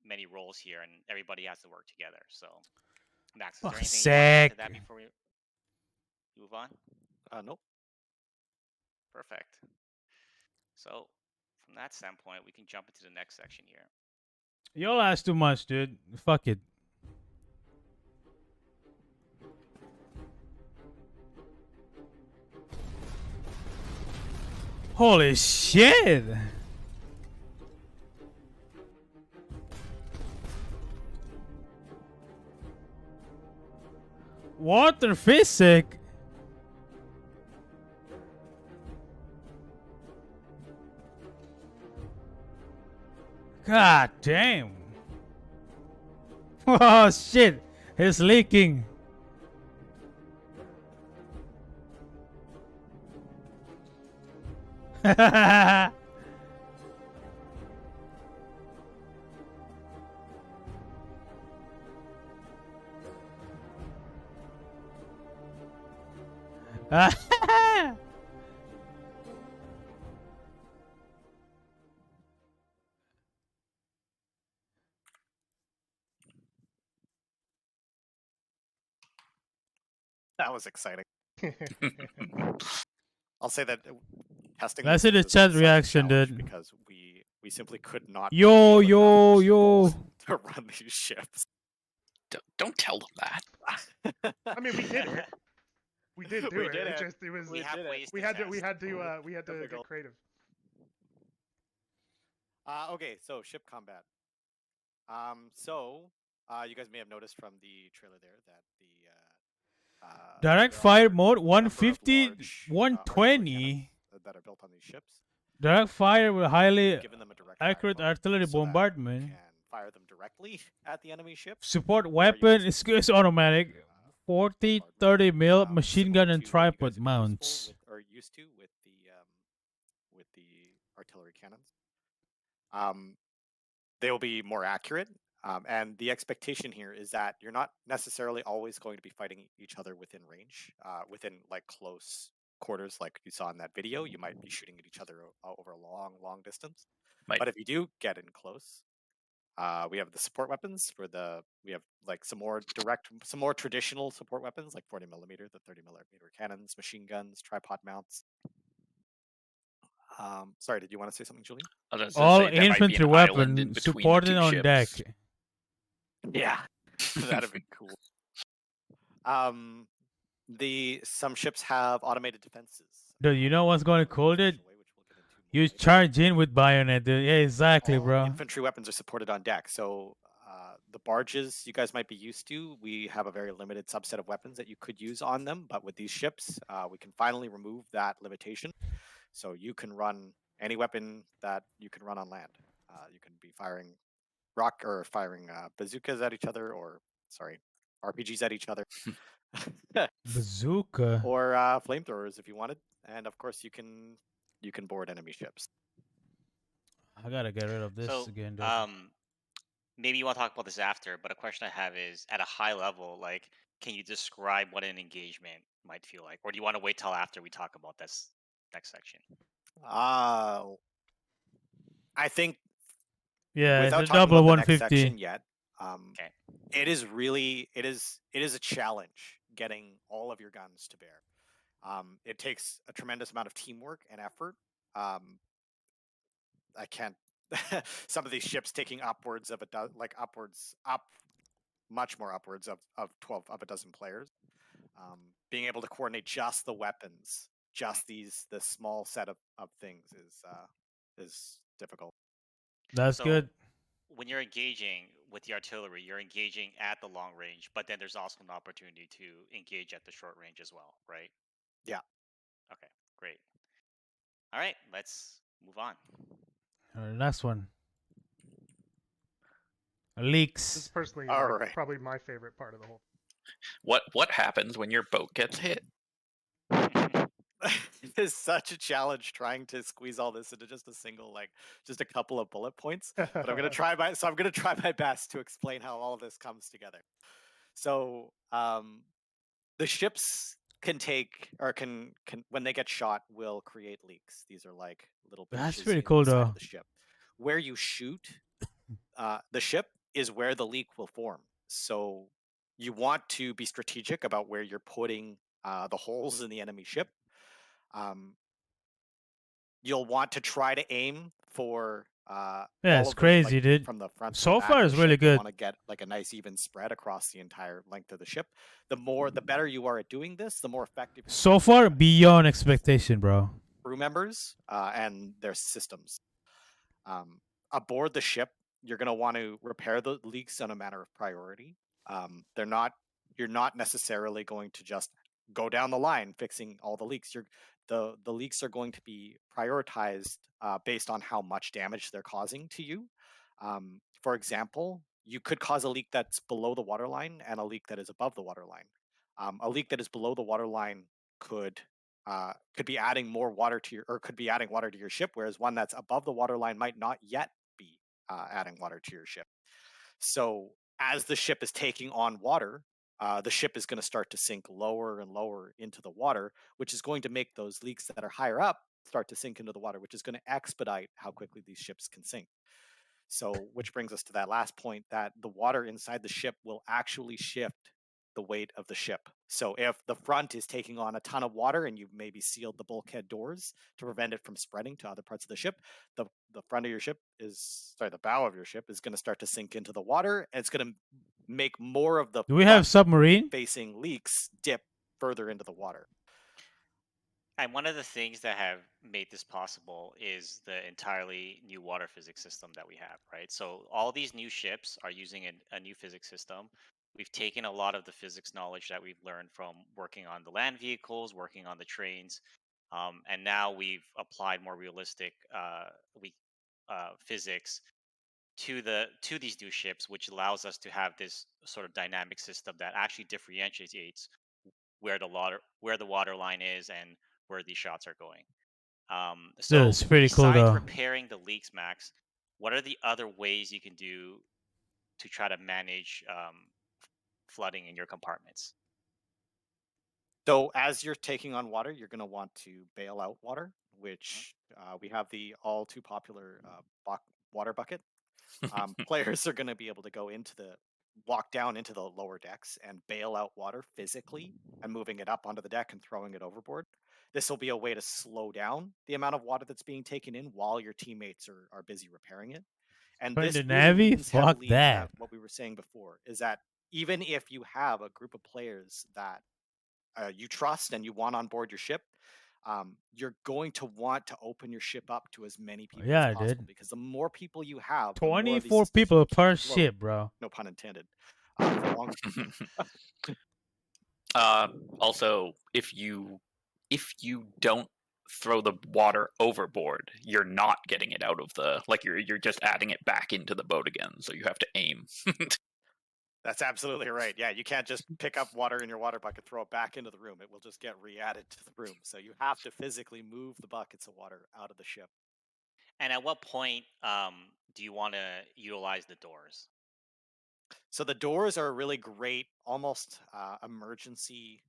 many roles here, and everybody has to work together. So, Max, is Fuck there anything you want to add to sick. that before we move on? Nope. Perfect. So, from that standpoint, we can jump into the next section here. Y'all ask too much, dude. Fuck it. Holy shit! Water physics. God damn. Oh shit. It's leaking. That was exciting. I'll say that testing. Let's this see the was chat such a reaction, challenge dude. because we simply could not Yo, deal enough yo, people to run these ships. Don't tell them that. I mean, we did it. We did do We it. did It it. just it was We have did it. ways we to had to test. we had to Typical. get creative. Okay, so ship combat. You guys may have noticed from the trailer there that Direct there fire are mode a number of 150, large, 120. cannons that are built on these ships. Direct fire with highly Given them a direct fire accurate mode artillery so that you bombardment. can fire them directly at the enemy ship. Support you weapon can is automatic. 40, 30 mil machine gun and similar to what you tripod guys have been mounts. used to with the artillery cannons. They will be more accurate, and the expectation here is that you're not necessarily always going to be fighting each other within range, within like close quarters, like you saw in that video. You might be shooting at each other over a long distance. Might. But if you do get in close, we have the support weapons we have like some more traditional support weapons like 40 millimeter, the 30 millimeter cannons, machine guns, tripod mounts. Sorry, did you want to say something, Julian? I was All gonna say, there might be infantry an island in weapon between the supported two on deck. ships. Yeah, that'd be cool. Some ships have automated defenses. Dude, you know what's going to cool, dude? Which we'll get into more You later. charge in with bayonet, dude. Yeah, exactly, All bro. infantry weapons are supported on deck. So the barges you guys might be used to, we have a very limited subset of weapons that you could use on them. But with these ships, we can finally remove that limitation. So you can run any weapon that you can run on land. You can be firing bazookas at each other, or RPGs at each other. Bazooka. Or flamethrowers if you wanted, and of course you can board enemy ships. I gotta get rid of this So, again, dude. maybe you want to talk about this after, but a question I have is, at a high level, like, can you describe what an engagement might feel like, or do you want to wait till after we talk about this next section? I think Yeah, without it's a talking double about the next 150. section yet, Okay. it is a challenge getting all of your guns to bear. It takes a tremendous amount of teamwork and effort. I can't. Some of these ships taking upwards of much more upwards of 12 of a dozen players. Being able to coordinate just the weapons, just the small set of things is difficult. That's So, good. When you're engaging with the artillery, you're engaging at the long range, but then there's also an opportunity to engage at the short range as well, right? Yeah. Okay, great. All right, let's move on. Last one. This Leaks. is personally All right. probably my favorite part of the whole. What happens when your boat gets hit? It is such a challenge trying to squeeze all this into just a couple of bullet points. But I'm gonna try my best to explain how all of this comes together. So the ships can when they get shot will create leaks. These are like little That's breaches pretty cool, inside though. of the ship. Where you shoot the ship is where the leak will form. So you want to be strategic about where you're putting the holes in the enemy ship. You'll want to try to aim for Yeah, all it's of those, like crazy, dude. from the front to the So back far, of it's the really ship. You good. want to get like a nice even spread across the entire length of the ship. The better you are at doing this, the more effective So far, beyond expectation, bro. crew members and their systems. Aboard the ship, you're going to want to repair the leaks on a matter of priority. You're not necessarily going to just go down the line fixing all the leaks. The leaks are going to be prioritized based on how much damage they're causing to you. For example, you could cause a leak that's below the waterline and a leak that is above the waterline. A leak that is below the waterline could be adding more water to could be adding water to your ship, whereas one that's above the waterline might not yet be adding water to your ship. So as the ship is taking on water, the ship is going to start to sink lower and lower into the water, which is going to make those leaks that are higher up start to sink into the water, which is going to expedite how quickly these ships can sink. So, which brings us to that last point, that the water inside the ship will actually shift the weight of the ship. So if the front is taking on a ton of water and you've maybe sealed the bulkhead doors to prevent it from spreading to other parts of the ship, the front of your ship the bow of your ship is going to start to sink into the water, and it's going to make more of the Do we have submarine? facing leaks dip further into the water. And one of the things that have made this possible is the entirely new water physics system that we have, right? So all these new ships are using a new physics system. We've taken a lot of the physics knowledge that we've learned from working on the land vehicles, working on the trains, and now we've applied more realistic physics to these new ships, which allows us to have this sort of dynamic system that actually differentiates where the water line is and where these shots are going. Dude, So it's pretty cool, besides though. repairing the leaks, Max, what are the other ways you can do to try to manage flooding in your compartments? So as you're taking on water, you're going to want to bail out water, which we have the all too popular water bucket. Players are going to be able to walk down into the lower decks and bail out water physically and moving it up onto the deck and throwing it overboard. This will be a way to slow down the amount of water that's being taken in while your teammates are busy repairing it. And But in this the really Navy? leans Fuck heavily into that. what we were saying before, is that even if you have a group of players that you trust and you want on board your ship, you're going to want to open your ship up to as many people Yeah, as I possible, did. because the more people you have, the more of these 24 systems you people can keep per afloat. ship, bro. No pun intended. For long. Also, if you don't throw the water overboard, you're not getting it out of the you're just adding it back into the boat again. So you have to aim. That's absolutely right. Yeah, you can't just pick up water in your water bucket, throw it back into the room. It will just get re-added to the room. So you have to physically move the buckets of water out of the ship. And at what point do you want to utilize the doors? So the doors are a really great, almost emergency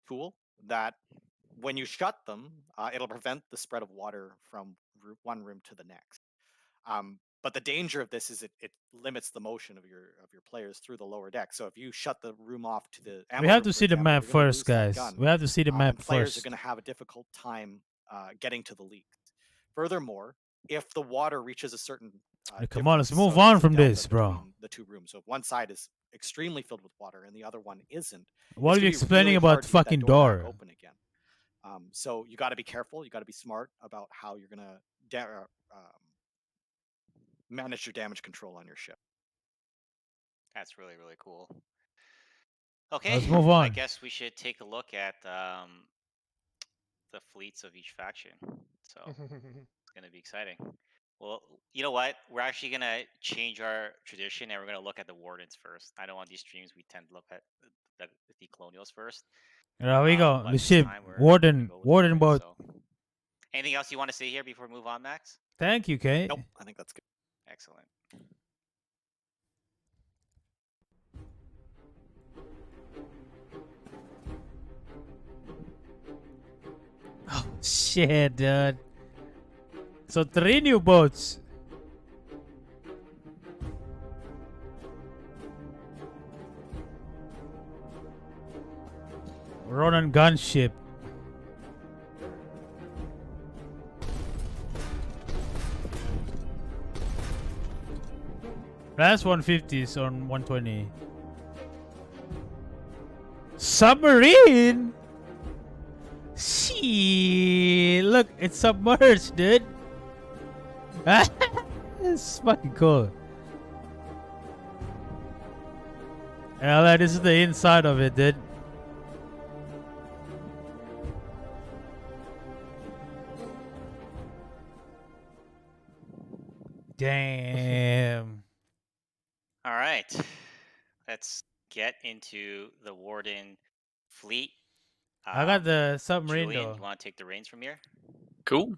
tool that when you shut them, it'll prevent the spread of water from one room to the next. But the danger of this is it limits the motion of your players through the lower deck. So if you shut the room off to the We ammo have room, to for see the example, map you're going to first, lose that guys. gun, We have to see the map and players are first. going to have a difficult time getting to the leaks. Furthermore, if the water reaches a certain Come on, let's difference, move so on there's a from delta this, bro. between the two rooms. So if one side is extremely filled with water and the other one isn't, What it's are you gonna be explaining really about hard the to get that fucking door back door? open again. So you got to be careful. You got to be smart about how you're gonna manage your damage control on your ship. That's really, really cool. Okay, Let's move I on. guess we should take a look at the fleets of each faction. So it's going to be exciting. Well, you know what? We're actually going to change our tradition and we're going to look at the wardens first. I know on these streams we tend to look at the colonials first. There we go. But The this ship. time we're Warden. gonna go with the Warden wardens, boat. so. Anything else you want to say here before we move on, Max? Thank you, Kate. Nope, I think that's good. Excellent. Oh, shit, dude. So 3 new boats. Ronan gunship. That's 150s on 120. Submarine? Shit, look, it's submerged, dude. It's fucking cool. Yeah, like, this is the inside of it, dude. Damn. All right, let's get into the Warden fleet. I got the submarine Julian, though. you want to take the reins from here? Cool.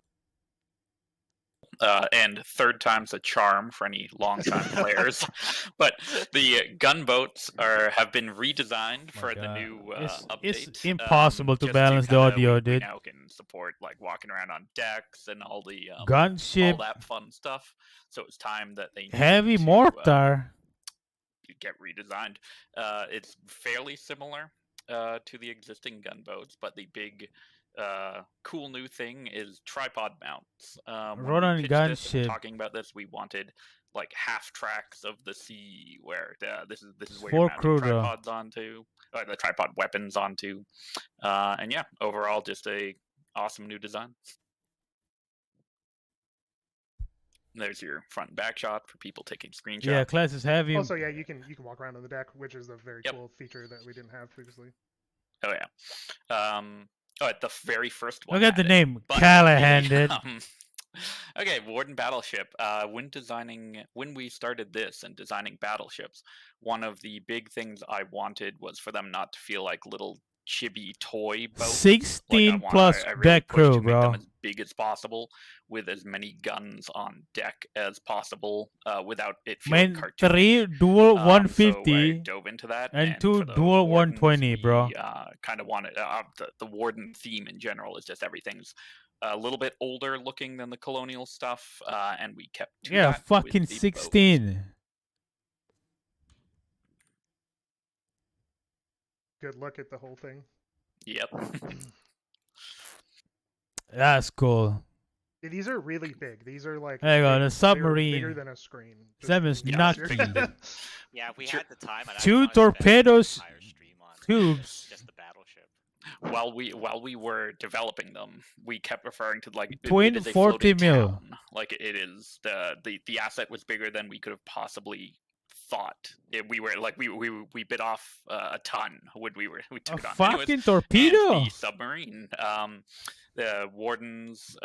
And third time's a charm for any long-time players. But the gunboats have been redesigned for the God. new It's update. impossible to just balance the kinda- audio, we dude. now can support like walking around on decks and all the all Gunship, that fun stuff. So it's time that they heavy need to, mortar. get redesigned. It's fairly similar to the existing gunboats, but the big cool new thing is tripod mounts. When Ronan we pitched this and gunship. talking about this, we wanted like half tracks of the sea, where this is where For you're mounting crew, though. tripods onto, or the tripod weapons onto, and yeah, overall just a awesome new design. There's your front and back shot for people taking screenshots. Yeah, class is heavy. Also, yeah, you can walk around on the deck, which is a very Yep. cool feature that we didn't have previously. Oh yeah. At the very first one. Look at the had it, name, but Callahan, really, dude. Okay, Warden Battleship. When we started this and designing battleships, one of the big things I wanted was for them not to feel like little chibi toy boats. 16 plus I really deck pushed crew, to make them bro. as big as possible, with as many guns on deck as possible, without it feeling Man, cartoonish. 3 dual So I 150 dove into that, and for 2 those dual wardens, 120, we, bro. kind of wanted the warden theme in general is just everything's a little bit older looking than the colonial stuff, and we kept to Yeah, that with fucking the boats. 16. Good look at the whole thing. Yep. That's cool. Yeah, these are really big. These are like There you go, big- the they're submarine. bigger than a screen. just Them is being Yeah, honest nuts. here. Yeah, if we Sure. had the time, I'd 2 actually wanna spend an torpedoes, entire stream on tubes. just the battleship. While we were developing them, we kept referring to like Twin it is a 40 floating mil. town. Like it is the asset was bigger than we could have possibly thought. We were like we bit off a ton when we A took it on. fucking Anyways, torpedo. and the submarine. The wardens,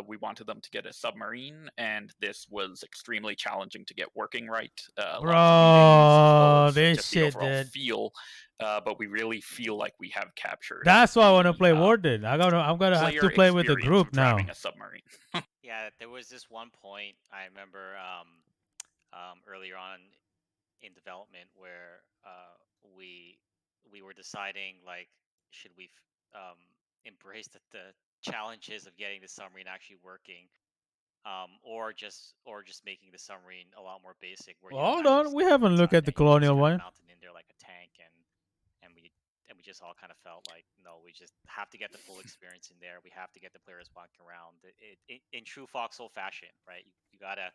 we wanted them to get a submarine, and this was extremely challenging to get working right. Lots of meetings, as well as Bro, this just the shit, overall dude. feel. But we really feel like we have captured. That's why I want to the, play Warden. I'm gonna have to player play with the experience group of now. driving a submarine. Yeah, there was this one point I remember earlier on in development where we were deciding like should we embrace the challenges of getting the submarine actually working, or just making the submarine a lot more basic. Where you don't Hold actually on, we stand haven't looked inside at the and you just colonial kinda one. mount it in there like a tank, and we just all kind of felt like no, we just have to get the full experience in there. We have to get the players walking around in true Foxhole fashion, right? You gotta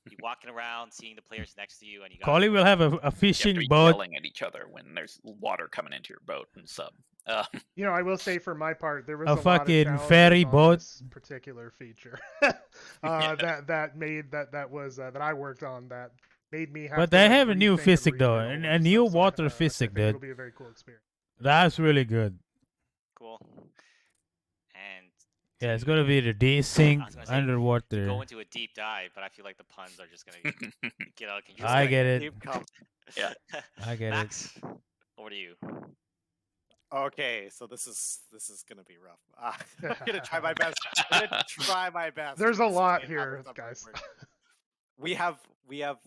be walking around, seeing the players next to you, and you gotta. Collie will have a You have to fishing be boat. yelling at each other when there's water coming into your boat and sub. You know, I will say for my part, there was A a lot of fucking challenges ferry on boat. this particular feature that I worked on that made me have. But to, they like, have a new rethink and physics though, rebuild and and a new stuff, so water I physics, think it'll dude. be a very cool experience. That's really good. Cool. And Yeah, it's to- gonna be the desync I was gonna say, underwater. go into a deep dive, but I feel like the puns are just gonna get out of control. I get it. Keep coming. Yeah. I get it. Max, over to you. Okay, so this is gonna be rough. I'm gonna try my best. I'm gonna try my best. There's to a lot explain how here, the submarine guys. works. We have.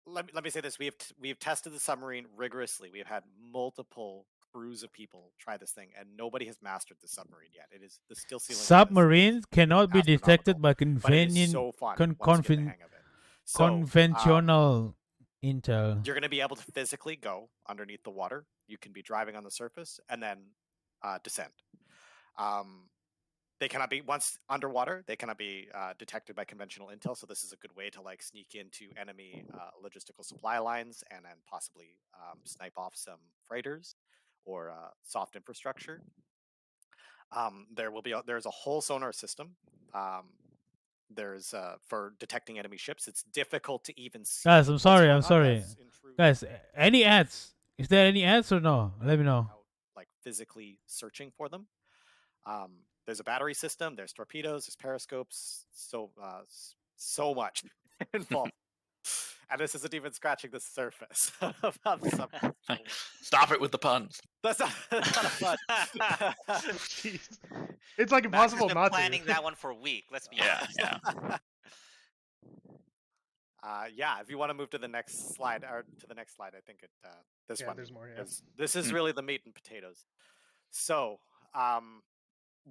Let me say this: we've tested the submarine rigorously. We've had multiple crews of people try this thing, and nobody has mastered the submarine yet. It is the steel ceiling. on this Submarines cannot be astronomical, detected by but it is convenient, so fun con- once you get the conven- hang of it. So, conventional intel. you're going to be able to physically go underneath the water. You can be driving on the surface, and then descend. They cannot be, once underwater, they cannot be detected by conventional intel. So this is a good way to like sneak into enemy logistical supply lines and then possibly snipe off some freighters or soft infrastructure. There's a whole sonar system. There's for detecting enemy ships. It's difficult to even see. Guys, I'm what's sorry. going I'm on, sorry. as intrude Guys, any ads? Is there any ads or no? Let me know. without, like physically searching for them. There's a battery system. There's torpedoes. There's periscopes. So much involved. And this isn't even scratching the surface of how the submarine. Stop it with the puns. That's not a fun. Jeez. It's like Max has impossible been not planning to. that one for a week. Let's be Yeah, honest. yeah. Yeah, if you want to move to the next slide, or to the next slide, I think this Yeah, one there's more, yeah. this is really the meat and potatoes. So,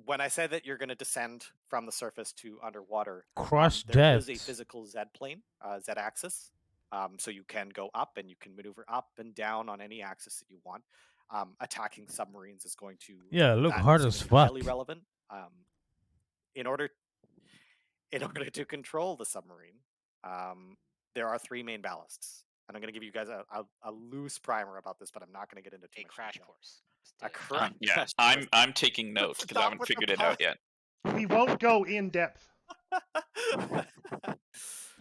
when I say that you're going to descend from the surface to underwater, Crush there is a depths. physical Z plane, Z axis. So you can go up and you can maneuver up and down on any axis that you want. Attacking submarines is going to Yeah, look that's hard gonna as be fuck. highly relevant. In order to control the submarine, there are 3 main ballasts, and I'm going to give you guys a loose primer about this, but I'm not going to get into too A much crash detail. course. A Yeah, crash I'm course. I'm taking notes because I Stop haven't with the figured it out yet. We won't go in depth.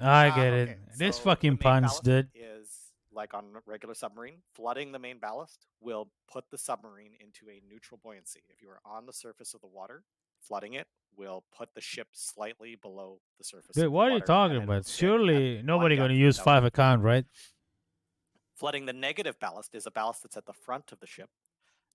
I get it. Okay, This so fucking the main puns, ballast dude. is like on a regular submarine. Flooding the main ballast will put the submarine into a neutral buoyancy. If you are on the surface of the water, flooding it will put the ship slightly below the surface Dude, of the what are you water. talking and it will about? stay at Surely one nobody depth gonna use without 5 moving. account, right? Flooding the negative ballast is a ballast that's at the front of the ship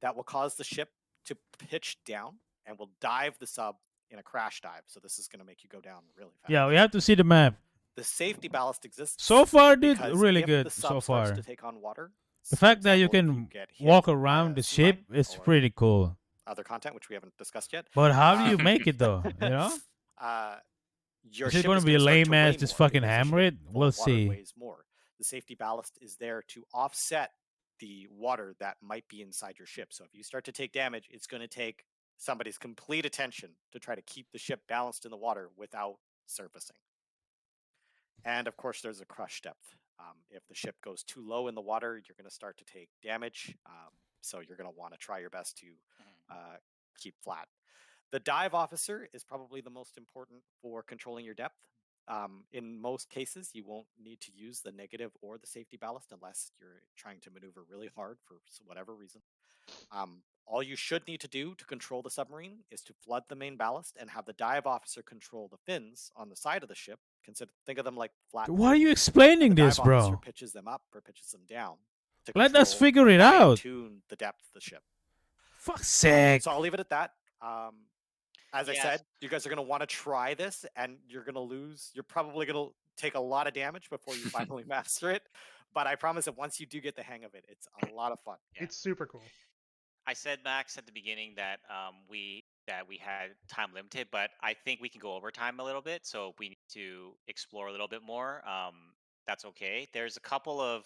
that will cause the ship to pitch down and will dive the sub in a crash dive. So this is going to make you go down really fast. Yeah, we have to see the map. The safety ballast exists So far, dude, because really if good the so sub starts far. to take on water, The for fact that you example, if can get hit walk by around a the sea ship lion is or pretty cool. other content, which we haven't discussed yet. But how do you um, make it though? You know? Your Is it ship gonna is be going to start to lame weigh ass just more fucking because the hammer ship it? full We'll of water see. weighs more. The safety ballast is there to offset the water that might be inside your ship. So if you start to take damage, it's going to take somebody's complete attention to try to keep the ship balanced in the water without surfacing. And of course, there's a crush depth. If the ship goes too low in the water, you're going to start to take damage. So you're going to want to try your best to keep flat. The dive officer is probably the most important for controlling your depth. In most cases, you won't need to use the negative or the safety ballast unless you're trying to maneuver really hard for whatever reason. All you should need to do to control the submarine is to flood the main ballast and have the dive officer control the fins on the side of the ship. Think of them like flat. Why are you fins. explaining The this, dive officer bro? pitches them up or pitches them down to Let us control figure and it out. fine-tune the depth of the ship. Fuck's sake. So I'll leave it at that. As I Yes. said, you guys are going to want to try this, and you're going to lose. You're probably going to take a lot of damage before you finally master it. But I promise that once you do get the hang of it, it's a lot of fun. Yeah. It's super cool. I said, Max, at the beginning that we had time limited, but I think we can go over time a little bit. So if we need to explore a little bit more, that's okay. There's a couple of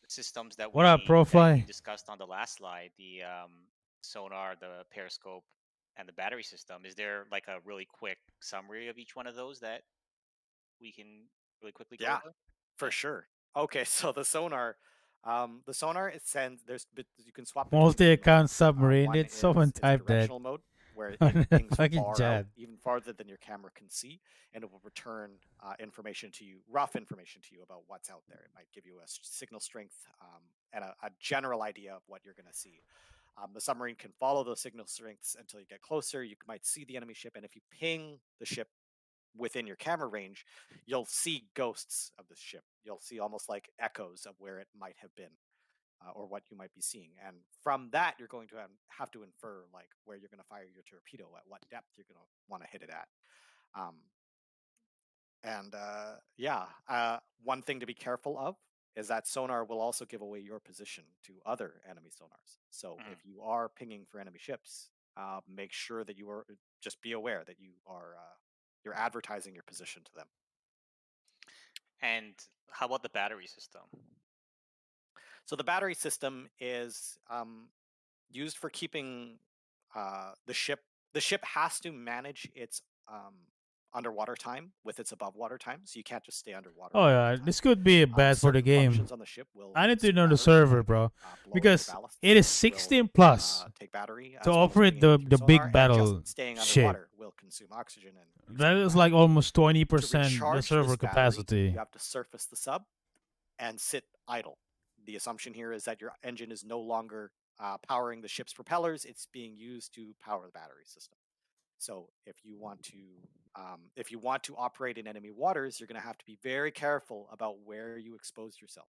systems that What up, that you Profly? discussed on the last slide: the sonar, the periscope, and the battery system. Is there like a really quick summary of each one of those that we can really quickly go Yeah, over? for sure. Okay, so the sonar it sends. You can swap between 2 Multi-account modes. submarine. One Did someone is type that? directional mode, where On it the pings fucking far out, chat. even farther than your camera can see, and it will return information to you, rough information to you about what's out there. It might give you a signal strength and a general idea of what you're going to see. The submarine can follow those signal strengths until you get closer. You might see the enemy ship, and if you ping the ship within your camera range, you'll see ghosts of the ship. You'll see almost like echoes of where it might have been. Or what you might be seeing, and from that you're going to have to infer like where you're going to fire your torpedo, at what depth you're going to want to hit it at. One thing to be careful of is that sonar will also give away your position to other enemy sonars. So if you are pinging for enemy ships, make sure that you are just be aware that you're advertising your position to them. And how about the battery system? So the battery system is used for keeping the ship. The ship has to manage its underwater time with its above water time, so you can't just stay underwater. Oh all the yeah, time. this could be bad for the Certain game. functions on the ship will I need to consume know the battery, server, like bro, blowing your because ballast it is will 16 plus take battery, to as well as operate bringing it the through sonar, big and just battle staying ship. underwater will consume oxygen and use That up your is like battery. almost To 20% the recharge server this battery, capacity. you have to surface the sub and sit idle. The assumption here is that your engine is no longer powering the ship's propellers; it's being used to power the battery system. So if you want to operate in enemy waters, you're going to have to be very careful about where you expose yourself.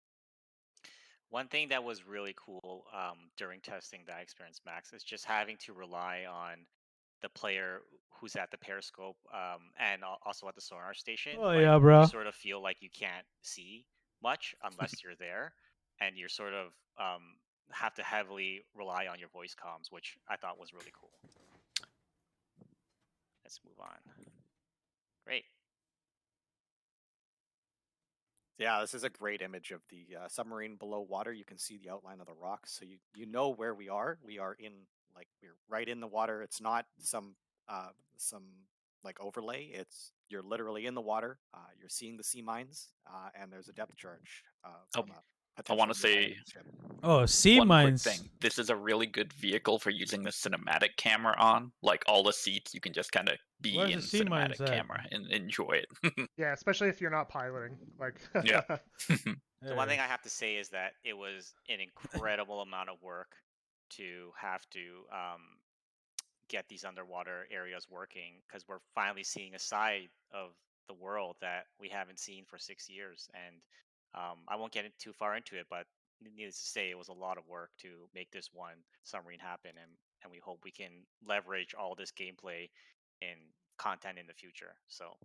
One thing that was really cool during testing that I experienced, Max, is just having to rely on the player who's at the periscope and also at the sonar station. Oh Like yeah, you bro. sort of feel like you can't see much unless you're there, and you're sort of have to heavily rely on your voice comms, which I thought was really cool. Let's move on. Great. Yeah, this is a great image of the submarine below water. You can see the outline of the rocks, so you know where we are. We are in we're right in the water. It's not some like overlay. You're literally in the water. You're seeing the sea mines, and there's a depth charge Oh, from a I want potential to new say enemy ship. Oh, sea one quick mines. thing. This is a really good vehicle for using the cinematic camera on. Like all the seats, you can just kind of be Where's in the sea mines cinematic at? camera and enjoy it. Yeah, especially if you're not piloting. Like, Yeah. The one thing Hey. I have to say is that it was an incredible amount of work to have to get these underwater areas working because we're finally seeing a side of the world that we haven't seen for 6 years. And I won't get too far into it, but needless to say, it was a lot of work to make this one submarine happen. And we hope we can leverage all this gameplay in content in the future. So,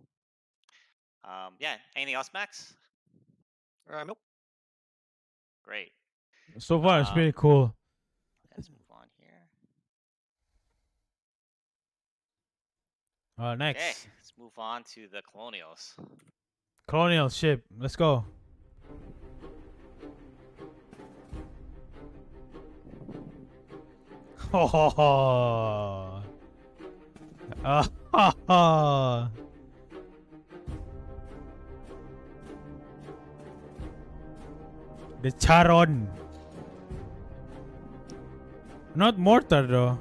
yeah, anything else, Max? Nope. Great. So far, it's Um, pretty cool. let's move on here. Okay, Next, let's move on to the Colonials. colonial ship. Let's go. Ho ho ho. Ah ha ha. The Charon. Not mortar though.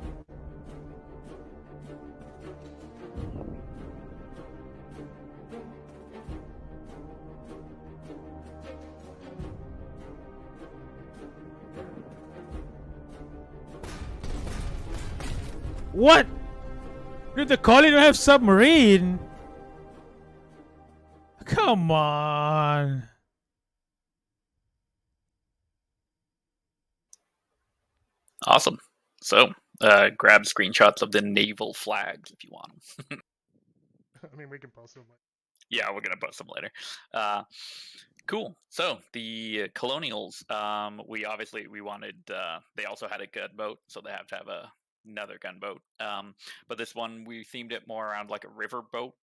What? Dude, the colony don't have submarine. Come on. Awesome. So, grab screenshots of the naval flags if you want them. I mean, we can post them. Yeah, we're gonna post them later. Cool. So the Colonials, we wanted. They also had a gunboat, so they have to have another gunboat. But this one we themed it more around like a river boat,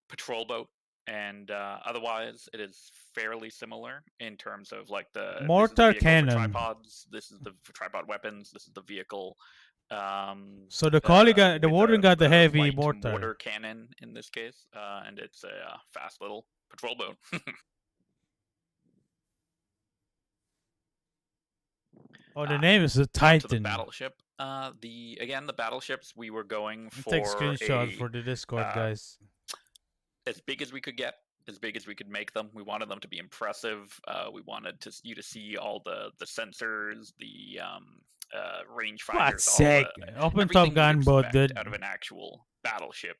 patrol boat, and otherwise it is fairly similar in terms of like this is the Mortar vehicle cannon. for tripods. This is the for tripod weapons. This is the vehicle. So the colony got the with warden got the heavy light mortar. cannon in this case, and it's a fast little patrol boat. Oh, the name is the On to the Titan. battleship. The battleships we were going Take for screenshots for the Discord, guys. as big as we could get, as big as we could make them. We wanted them to be impressive. We wanted you to see all the sensors, the rangefinders, God's sake. Open top everything you'd gunboat, expect dude. out of an actual battleship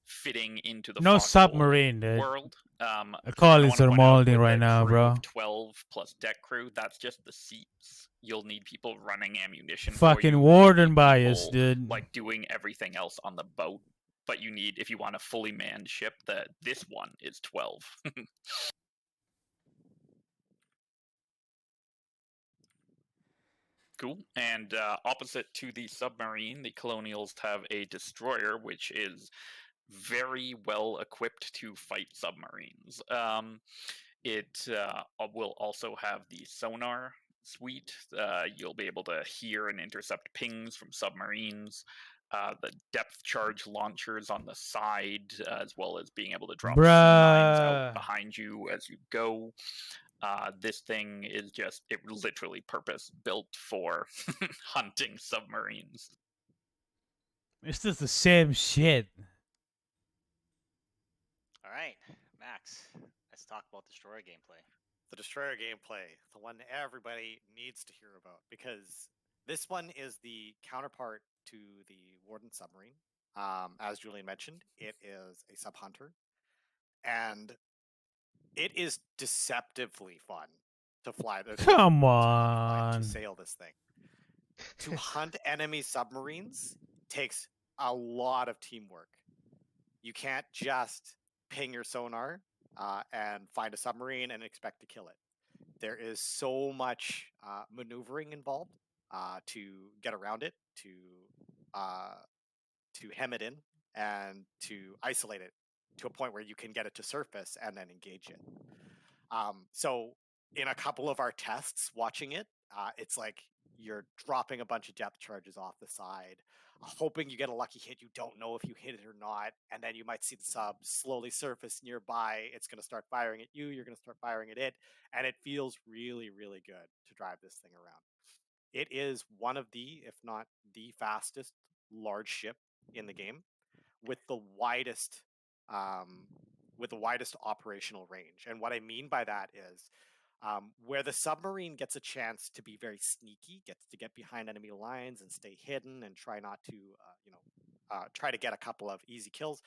fitting into the No Foxhole submarine, dude. world. The colonies are molding right with now, crew bro. of 12 plus deck crew, that's just the seats. You'll need people running ammunition. Fucking for you. warden Need bias, people, dude. like doing everything else on the boat. But you need, if you want a fully manned ship, this one is 12. Cool. And opposite to the submarine, the Colonials have a destroyer, which is very well equipped to fight submarines. It will also have the sonar suite. You'll be able to hear and intercept pings from submarines. The depth charge launchers on the side, as well as being able to drop sea mines out Bruh. behind you as you go. This thing is just, it literally purpose built for hunting submarines. It's just the same shit. All right, Max, let's talk about destroyer gameplay. The destroyer gameplay, the one everybody needs to hear about, because this one is the counterpart to the Warden submarine. As Julian mentioned, it is a sub hunter, and it is deceptively fun to fly. Come to on. sail this thing. To hunt enemy submarines takes a lot of teamwork. You can't just ping your sonar and find a submarine and expect to kill it. There is so much maneuvering involved to get around it, to hem it in, and to isolate it to a point where you can get it to surface and then engage it. So in a couple of our tests watching it, it's like you're dropping a bunch of depth charges off the side, hoping you get a lucky hit. You don't know if you hit it or not, and then you might see the sub slowly surface nearby. It's going to start firing at you. You're going to start firing at it, and it feels really, really good to drive this thing around. It is one of the, if not the fastest large ship in the game, with the widest operational range. And what I mean by that is where the submarine gets a chance to be very sneaky, gets to get behind enemy lines and stay hidden and try not to, try to get a couple of easy kills.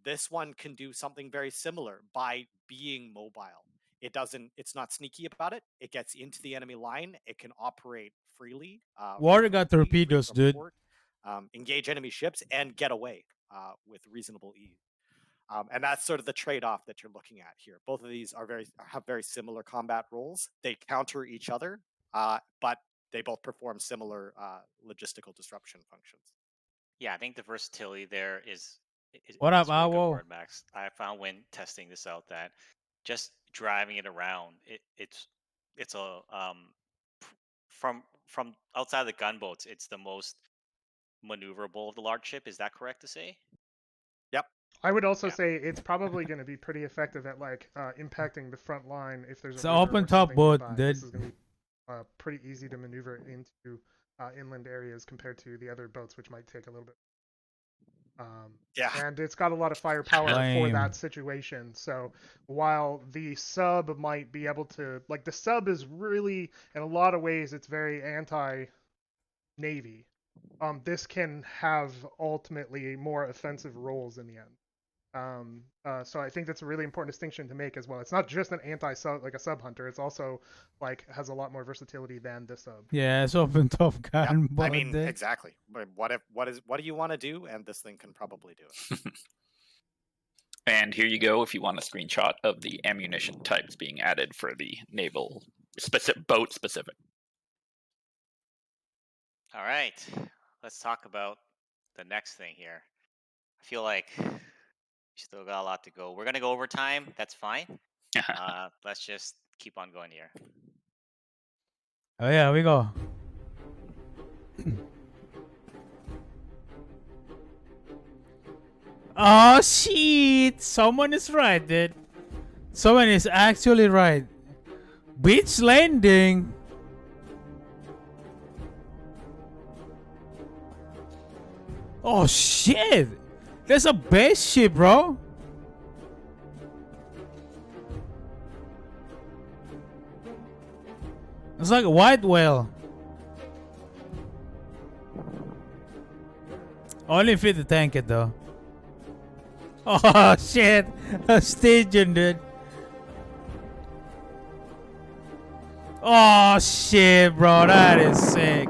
This one can do something very similar by being mobile. It's not sneaky about it. It gets into the enemy line. It can operate freely. Water got free torpedoes, from dude. port, engage enemy ships, and get away with reasonable ease. And that's sort of the trade-off that you're looking at here. Both of these have very similar combat roles. They counter each other, but they both perform similar logistical disruption functions. Yeah, I think the versatility there is What up, a really good Owl? word, Max. I found when testing this out that just driving it around, it's a from outside the gunboats, it's the most maneuverable of the large ship. Is that correct to say? Yep. I would also Yeah. say it's probably going to be pretty effective at like impacting the front line if there's It's a an river open or top something boat, nearby. dude. This is going to be pretty easy to maneuver into inland areas compared to the other boats, which might take a little bit. Yeah. And it's got a lot of firepower for Lame. that situation. So while the sub might be able to, like, the sub is really, in a lot of ways, it's very anti-navy. This can have ultimately more offensive roles in the end. So I think that's a really important distinction to make as well. It's not just an anti-sub, like a sub hunter. It's also like has a lot more versatility than the sub. Yeah, it's open top gun. I mean, exactly. But what do you want to do? And this thing can probably do it. And here you go if you want a screenshot of the ammunition types being added for the naval boat specific. All right, let's talk about the next thing here. I feel like we still got a lot to go. We're gonna go over time. That's fine. Let's just keep on going here. Oh yeah, we go. Oh shit! Someone is right, dude. Someone is actually right. Beach landing. Oh shit! There's a base ship, bro. It's like a white whale. Only fit the tank it though. Oh shit! A station, dude. Oh shit, bro. That is sick.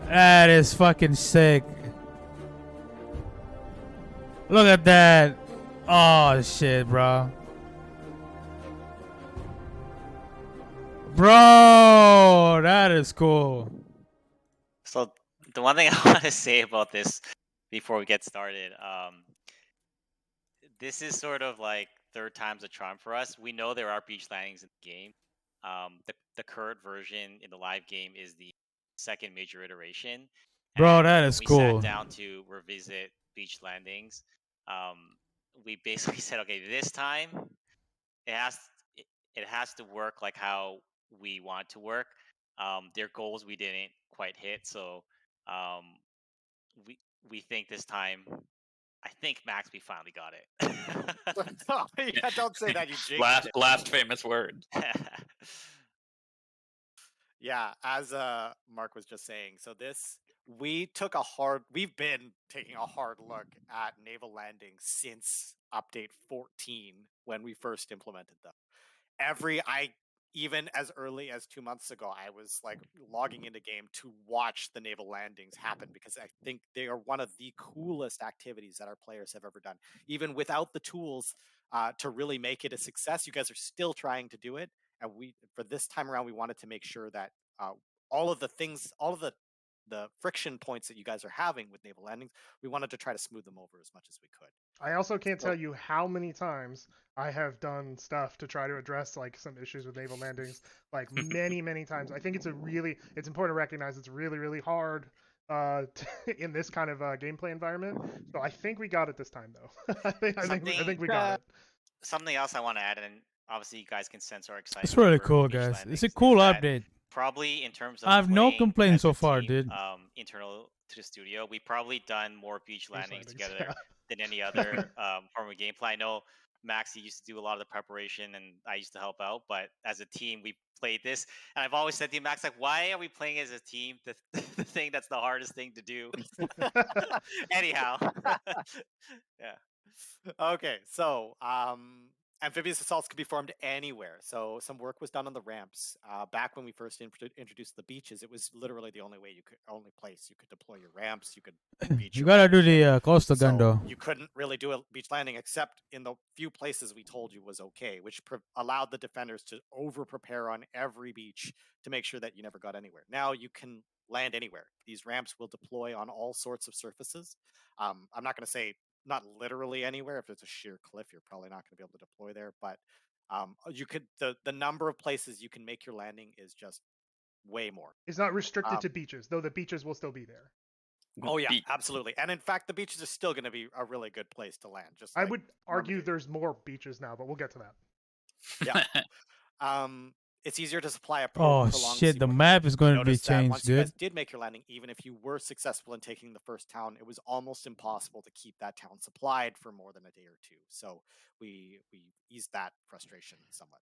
That is fucking sick. Look at that. Oh shit, bro. Bro, that is cool. So the one thing I want to say about this before we get started, this is sort of like third time's a charm for us. We know there are beach landings in the game. The current version in the live game is the second major iteration, Bro, and that when is we sat cool. down to revisit beach landings, we basically said, okay, this time it has it, it has to work like how we want it to work. Their goals we didn't quite hit, so um, we we think this time. I think Max, we finally got it. Oh, yeah, don't say that, you jinxed last it. last famous word. Yeah, as Mark was just saying, so this we've been taking a hard look at naval landings since update 14 when we first implemented them. Even as early as 2 months ago, I was like logging into game to watch the naval landings happen because I think they are one of the coolest activities that our players have ever done. Even without the tools to really make it a success, you guys are still trying to do it. And for this time around, we wanted to make sure that all of the friction points that you guys are having with naval landings, we wanted to try to smooth them over as much as we could. I also can't So- tell you how many times I have done stuff to try to address like some issues with naval landings. Like many times. I think it's important to recognize it's really hard in this kind of gameplay environment. So I think we got it this time though. I think we got it. Something else I want to add, and obviously you guys can sense our excitement. It's really for cool, beach guys. It's a landings, cool is that update. Probably in terms of I have no playing complaints as a so far, team, dude. Internal to the studio, we've probably done more beach landings together yeah. than any other form of gameplay. I know Max, you used to do a lot of the preparation, and I used to help out. But as a team, we played this, and I've always said to you, Max, like, why are we playing as a team? The thing that's the hardest thing to do. Anyhow, yeah. Okay, so amphibious assaults could be formed anywhere. So some work was done on the ramps. Back when we first introduced the beaches, it was literally the only place you could deploy your ramps. You could beach You your gotta do landing ship. the coastal gun So though. you couldn't really do a beach landing except in the few places we told you was okay, which allowed the defenders to over prepare on every beach to make sure that you never got anywhere. Now you can land anywhere. These ramps will deploy on all sorts of surfaces. I'm not going to say not literally anywhere. If it's a sheer cliff, you're probably not going to be able to deploy there. But you could the number of places you can make your landing is just way more. It's not restricted to beaches, though the beaches will still be there. Oh yeah, absolutely. And in fact, the beaches are still going to be a really good place to land. Just I like would argue there's more beaches now, but we'll get to that. yeah. It's easier to supply a Oh prolonged shit, the seaworthy map is going to be Notice that changed, once you guys dude. did make your landing, even if you were successful in taking the first town, it was almost impossible to keep that town supplied for more than a day or two. So we eased that frustration somewhat.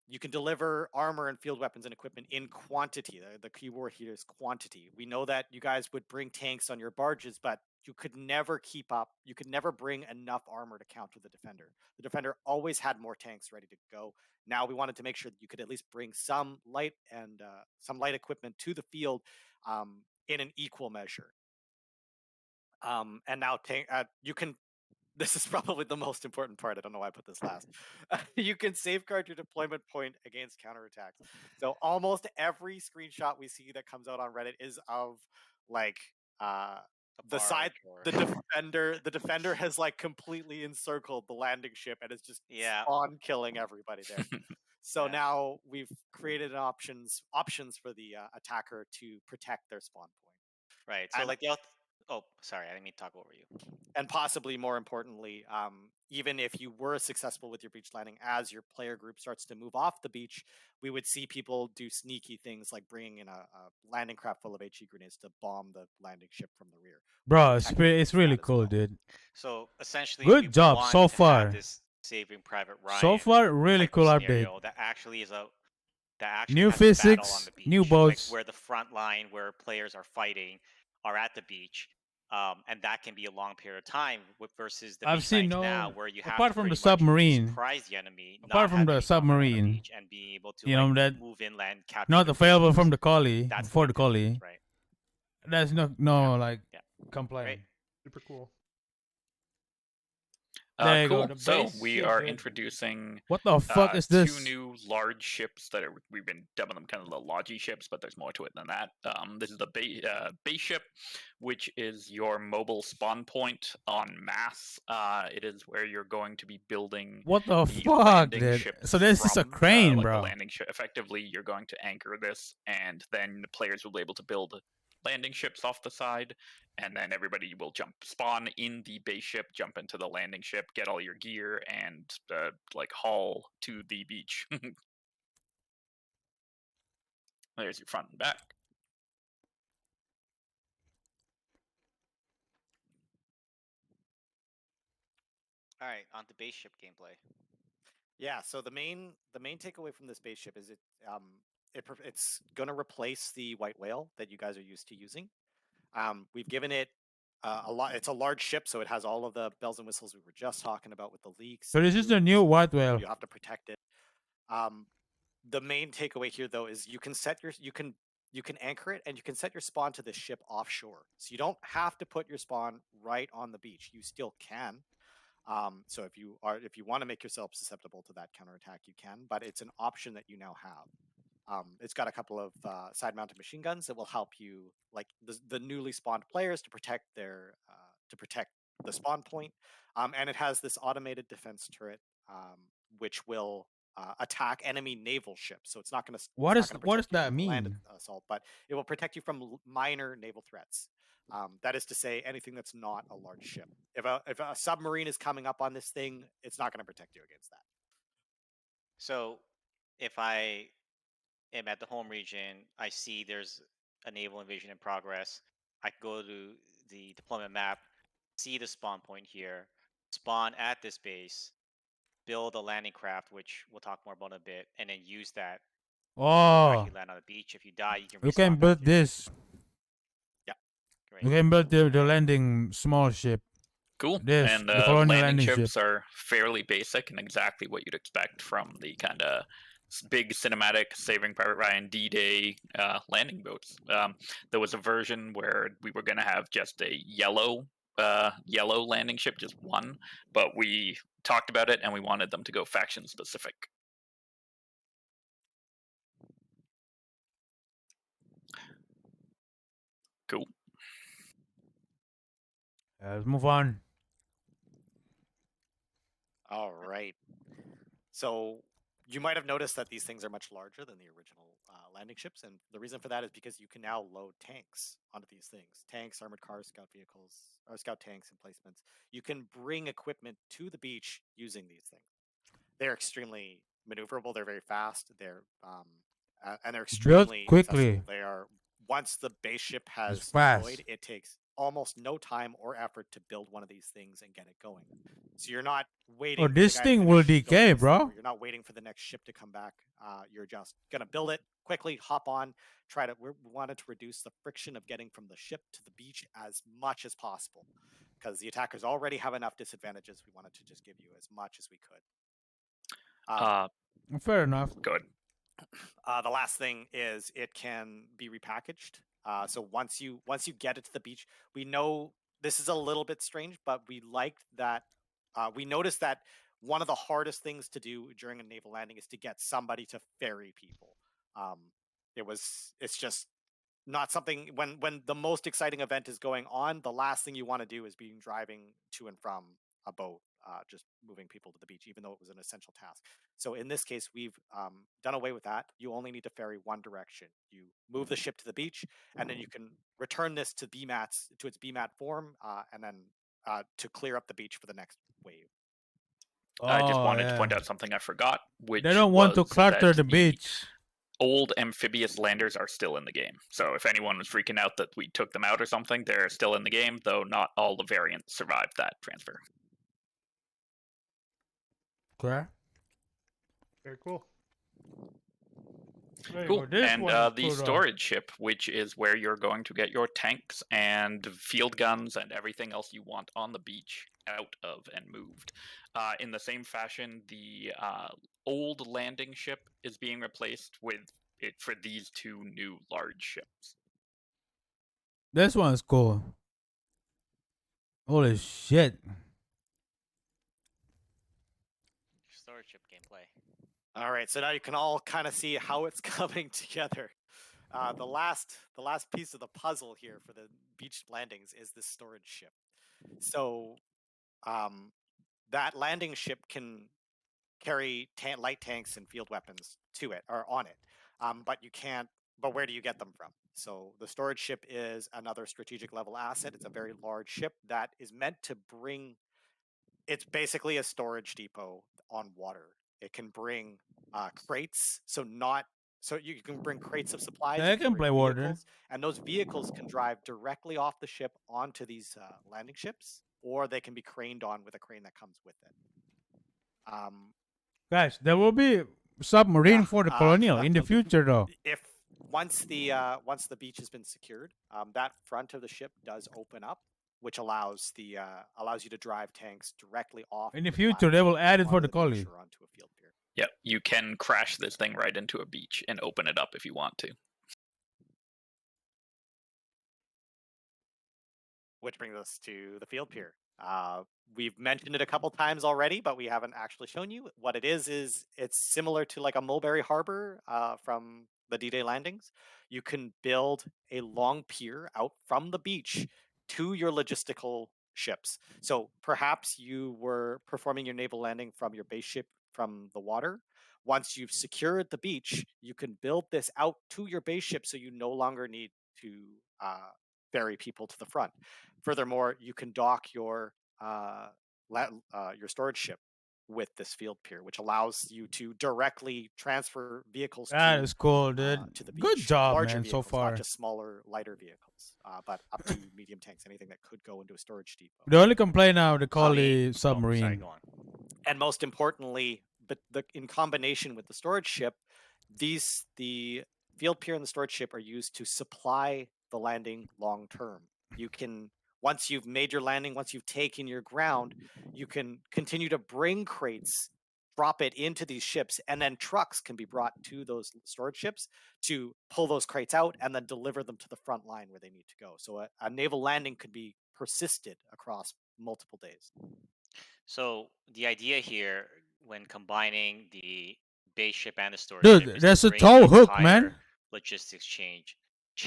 You can deliver armor and field weapons and equipment in quantity. The key word here is quantity. We know that you guys would bring tanks on your barges, but you could never keep up. You could never bring enough armor to counter the defender. The defender always had more tanks ready to go. Now we wanted to make sure that you could at least bring some light equipment to the field in an equal measure. And now you can this is probably the most important part. I don't know why I put this last. You can safeguard your deployment point against counterattacks. So almost every screenshot we see that comes out on Reddit is of like the side the defender has like completely encircled the landing ship and is just spawn killing everybody there. So now we've created options for the attacker to protect their spawn point. Right. So like oh, sorry, I didn't mean to talk over you. And possibly more importantly, even if you were successful with your beach landing, as your player group starts to move off the beach, we would see people do sneaky things like bringing in a landing craft full of HE grenades to bomb the landing ship from the rear. Bro, it's really cool, dude. So essentially, good job so far. This Saving Private Ryan. So far, really cool update. That actually new has physics, a battle on the beach, new boats, like where the front line, where players are fighting, are at the beach. And that can be a long period of time versus the beach now, where you have apart from the submarine, surprise the enemy. Apart from the submarine, and being able to that move inland, capture not available from the collie That's before the collie. Right. That's complaint. Super cool. There you go. Cool. The So base we ship, are dude. introducing What the fuck is two this? new large ships that we've been dubbing them kind of the Logi ships, but there's more to it than that. This is the base ship, which is your mobile spawn point on mass. It is where you're going to be building What the the fuck, landing dude? ships So this is a from, crane, like the bro. landing ship. Effectively, you're going to anchor this, and then the players will be able to build landing ships off the side, and then everybody will spawn in the base ship, jump into the landing ship, get all your gear, and like haul to the beach. There's your front and back. All right, on to base ship gameplay. Yeah, so the main takeaway from this spaceship is it's going to replace the white whale that you guys are used to using. We've given it a lot. It's a large ship, so it has all of the bells and whistles we were just talking about with the leaks. So this is the new white whale. You have to protect it. The main takeaway here, though, is you can anchor it, and you can set your spawn to the ship offshore. So you don't have to put your spawn right on the beach. You still can. So if you want to make yourself susceptible to that counterattack, you can, but it's an option that you now have. It's got a couple of side-mounted machine guns that will help you, like the newly spawned players, to protect the spawn point. And it has this automated defense turret, which will attack enemy naval ships. So it's not going to What does protect you that from the land mean? assault, but it will protect you from minor naval threats. That is to say, anything that's not a large ship. If a submarine is coming up on this thing, it's not going to protect you against that. So, if I am at the home region, I see there's a naval invasion in progress. I can go to the deployment map, see the spawn point here, spawn at this base, build a landing craft, which we'll talk more about in a bit, and then use that to Oh, actually land on the beach. If you die, you can you can respawn back build here. this. Yeah. Great. You can build the landing small ship. Cool. This, And the colonial landing landing ships ship. are fairly basic and exactly what you'd expect from the kind of big cinematic Saving Private Ryan D-Day landing boats. There was a version where we were going to have just a yellow landing ship, just one, but we talked about it and we wanted them to go faction specific. Cool. Let's move on. All right. So you might have noticed that these things are much larger than the original landing ships, and the reason for that is because you can now load tanks onto these things. Tanks, armored cars, scout vehicles, or scout tanks, emplacements. You can bring equipment to the beach using these things. They're extremely maneuverable. They're very fast. And they're extremely quickly. accessible. They are, once the base ship has It's fast. deployed, it takes almost no time or effort to build one of these things and get it going. So you're not waiting. Oh, for this the guy to thing will finish building decay, this thing, bro. or you're not waiting for the next ship to come back. You're just gonna build it quickly, hop on, we wanted to reduce the friction of getting from the ship to the beach as much as possible, because the attackers already have enough disadvantages. We wanted to just give you as much as we could. Fair enough. Good. The last thing is it can be repackaged. So once you get it to the beach, we know this is a little bit strange, but we liked that. We noticed that one of the hardest things to do during a naval landing is to get somebody to ferry people. It's just not something, when the most exciting event is going on, the last thing you want to do is be driving to and from a boat, just moving people to the beach, even though it was an essential task. So in this case, we've done away with that. You only need to ferry one direction. You move the ship to the beach, and then you can return this to its BMAT form, and then to clear up the beach for the next wave. I just wanted to yeah. point out something I forgot, which They don't want to was clutter that the beach. old amphibious landers are still in the game. So if anyone was freaking out that we took them out or something, they're still in the game, though not all the variants survived that transfer. Okay. Very cool. There you Cool. go. This And one is the cool, though. storage ship, which is where you're going to get your tanks and field guns and everything else you want on the beach out of and moved. In the same fashion, the old landing ship is being replaced with it for these two new large ships. This one's cool. Holy shit. ship gameplay. All right, so now you can all kind of see how it's coming together. The last piece of the puzzle here for the beach landings is the storage ship. So that landing ship can carry light tanks and field weapons to it or on it, but you can't. But where do you get them from? So the storage ship is another strategic level asset. It's a very large ship that is meant to bring. It's basically a storage depot on water. It can bring crates, so you can bring crates of supplies. I You can can bring play water. vehicles, and those vehicles can drive directly off the ship onto these landing ships, or they can be craned on with a crane that comes with it. Guys, there will be submarine Yeah, for the colonial in the future, though. If once the beach has been secured, that front of the ship does open up, which allows you to drive tanks directly off. In the the future, they will platform add it for onto the beach colony. or onto a field pier. Yep, you can crash this thing right into a beach and open it up if you want to. Which brings us to the field pier. We've mentioned it a couple times already, but we haven't actually shown you what it is. It's similar to like a Mulberry Harbor from the D-Day landings. You can build a long pier out from the beach to your logistical ships. So perhaps you were performing your naval landing from your base ship from the water. Once you've secured the beach, you can build this out to your base ship, so you no longer need to ferry people to the front. Furthermore, you can dock your storage ship with this field pier, which allows you to directly transfer vehicles That is cool, dude. to the beach. Good job, Larger man, vehicles, so far. not just smaller, lighter vehicles, but up to medium tanks, anything that could go into a storage depot. The only complaint now, they call the Sorry, submarine. go on. And most importantly, in combination with the storage ship, the field pier and the storage ship are used to supply the landing long term. You can, once you've made your landing, once you've taken your ground, you can continue to bring crates, drop it into these ships, and then trucks can be brought to those storage ships to pull those crates out and then deliver them to the front line where they need to go. So a naval landing could be persisted across multiple days. So the idea here, when combining the base ship and the storage Dude, ship, is there's to a bring tow the hook, entire man. logistics chain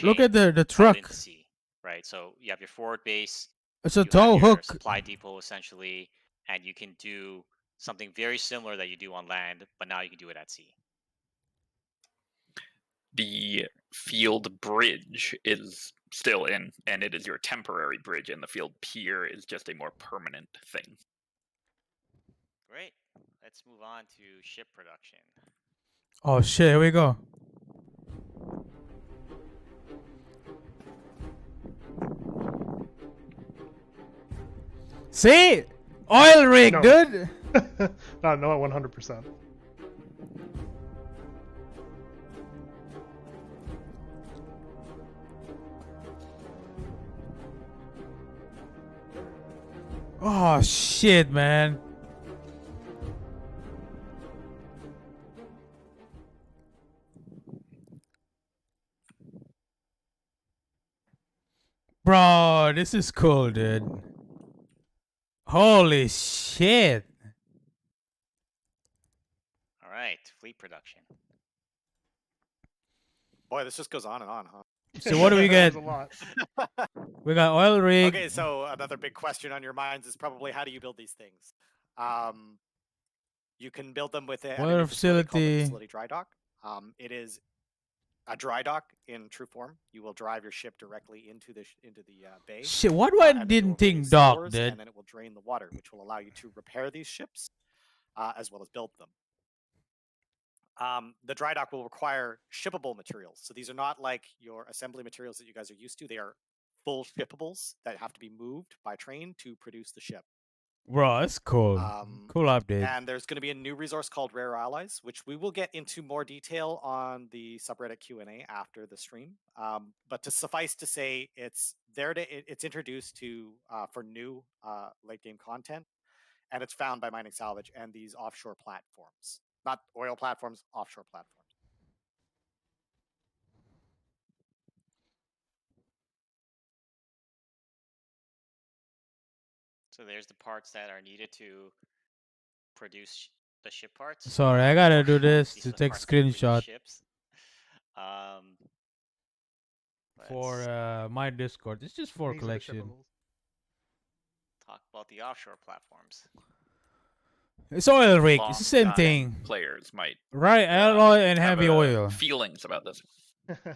Look at the out truck. into sea, right? So you have your forward base, It's a you have tow your hook. supply depot essentially, and you can do something very similar that you do on land, but now you can do it at sea. The field bridge is still in, and it is your temporary bridge, and the field pier is just a more permanent thing. Great. Let's move on to ship production. Oh shit, here we go. See? Oil rig, No. dude. No, 100%. Oh shit, man. Bro, this is cool, dude. Holy shit. All right, fleet production. Boy, this just goes on and on, huh? So what do we That get? was a lot. We got oil rig. Okay, so another big question on your minds is probably how do you build these things? You can build them with Water facility. facility dry dock. It is a dry dock in true form. You will drive your ship directly into the bay. Shit, what do I and then you will didn't think raise dock, stores, dude? and then it will drain the water, which will allow you to repair these ships as well as build them. The dry dock will require shippable materials. So these are not like your assembly materials that you guys are used to. They are full shippables that have to be moved by train to produce the ship. Bro, that's cool. Cool update. And there's going to be a new resource called Rare Allies, which we will get into more detail on the subreddit Q&A after the stream. But to suffice to say, it's introduced to for new late game content, and it's found by Mining Salvage and these offshore platforms. Not oil platforms, offshore platforms. So there's the parts that are needed to produce the ship parts. Sorry, I gotta do this These to are the take parts that go with the screenshot ships. Um, for let's my Discord. It's just for These are the collection. shippables. talk about the offshore platforms. It's oil rig. It's the same Long-time thing, Players might right? Alloy and have heavy oil. feelings about this.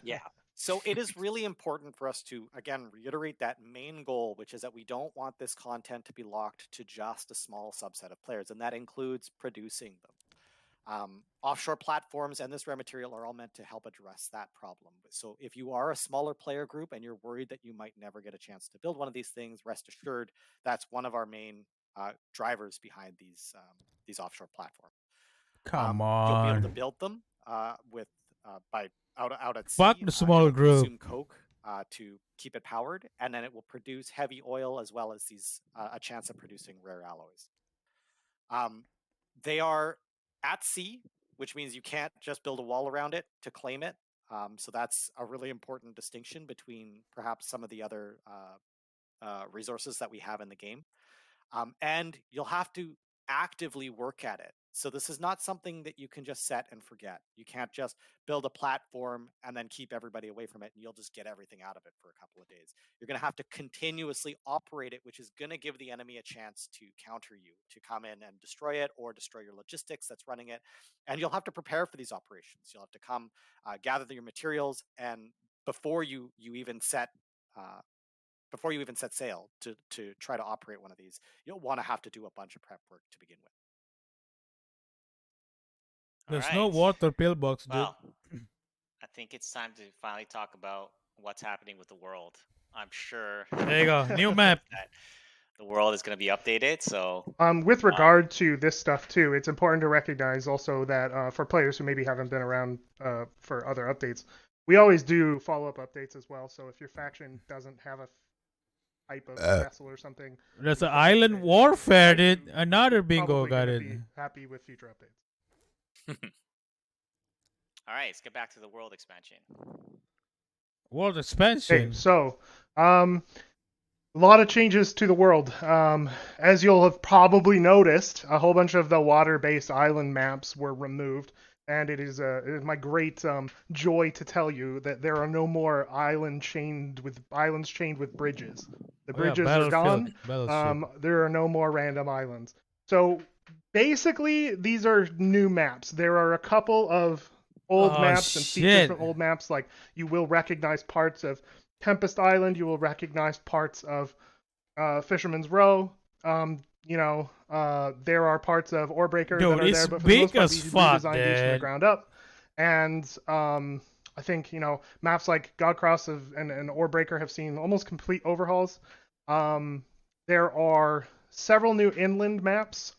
Yeah. So it is really important for us to, again, reiterate that main goal, which is that we don't want this content to be locked to just a small subset of players, and that includes producing them. Offshore platforms and this rare material are all meant to help address that problem. So if you are a smaller player group and you're worried that you might never get a chance to build one of these things, rest assured that's one of our main drivers behind these offshore platforms. Come You'll be able to on. build them with by out at Fuck sea. the small It'll group. consume coke to keep it powered, and then it will produce heavy oil as well as these a chance of producing rare alloys. They are at sea, which means you can't just build a wall around it to claim it. So that's a really important distinction between perhaps some of the other resources that we have in the game. And you'll have to actively work at it. So this is not something that you can just set and forget. You can't just build a platform and then keep everybody away from it and you'll just get everything out of it for a couple of days. You're going to have to continuously operate it, which is going to give the enemy a chance to counter you, to come in and destroy it or destroy your logistics that's running it. And you'll have to prepare for these operations. You'll have to come gather your materials, and before you even set sail to try to operate one of these, you'll want to have to do a bunch of prep work to begin with. There's All no right. water pillbox, dude. Well, I think it's time to finally talk about what's happening with the world. I'm sure There you go. New map. that the world is going to be updated. So With regard to this stuff too, it's important to recognize also that for players who maybe haven't been around for other updates, we always do follow-up updates as well. So if your faction doesn't have a type of vessel or something, There's in an the first island update, warfare, right, dude. you Another bingo probably got gonna it. be happy with future updates. all right, let's get back to the world expansion. World Okay, expansion. so a lot of changes to the world. As you'll have probably noticed, a whole bunch of the water-based island maps were removed, and it is my great joy to tell you that there are no more islands chained with bridges. The Oh yeah, bridges are gone. Battleship. There are no more random islands. So basically, these are new maps. There are a couple of old Oh, maps and features shit. from old maps, like you will recognize parts of Tempest Island. You will recognize parts of Fisherman's Row. There are parts of Orebreaker Dude, that are it's there, but for the most big part, as we fuck, redesigned these from the dude. ground up. And I think maps like Godcross and Orebreaker have seen almost complete overhauls. There are several new inland maps.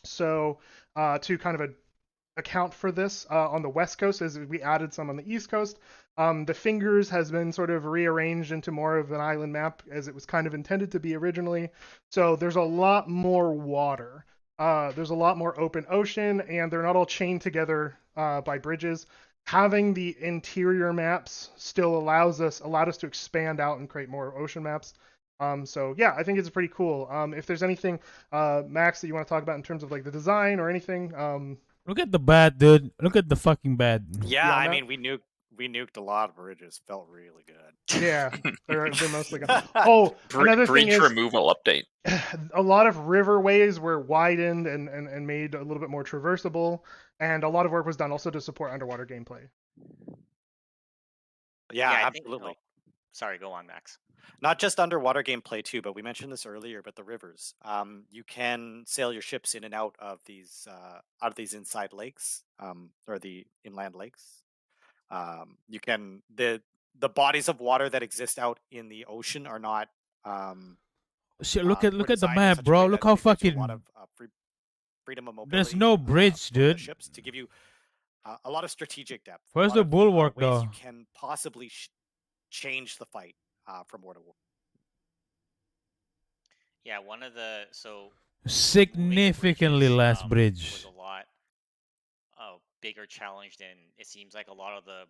So to kind of account for this on the west coast, as we added some on the east coast. The Fingers has been sort of rearranged into more of an island map as it was kind of intended to be originally. So there's a lot more water. There's a lot more open ocean, and they're not all chained together by bridges. Having the interior maps still allowed us to expand out and create more ocean maps. So yeah, I think it's pretty cool. If there's anything, Max, that you want to talk about in terms of like the design or anything, Look at the bat, dude. Look at the fucking bat. Yeah, I that? mean, we nuked a lot of bridges. Felt really good. Yeah, they're mostly gone. Oh, another thing Bridge is removal update. a lot of riverways were widened and made a little bit more traversable, and a lot of work was done also to support underwater gameplay. Yeah, I absolutely. think. Oh, sorry, go on, Max. Not just underwater gameplay too, but we mentioned this earlier. But the rivers, you can sail your ships in and out of these inside lakes, or the inland lakes. You can the bodies of water that exist out in the ocean are not. Shit, were look at the designed in map, such a way bro. that Look how it gives you a lot fucking. of freedom of mobility. There's no bridge, for the dude. ships to give you a lot of strategic depth. a Where's lot the of, bulwark, ways though? you can possibly change the fight from war to war. Yeah, one of the moving Significantly bridges, less was bridge. a lot bigger challenge than it seems like. A lot of the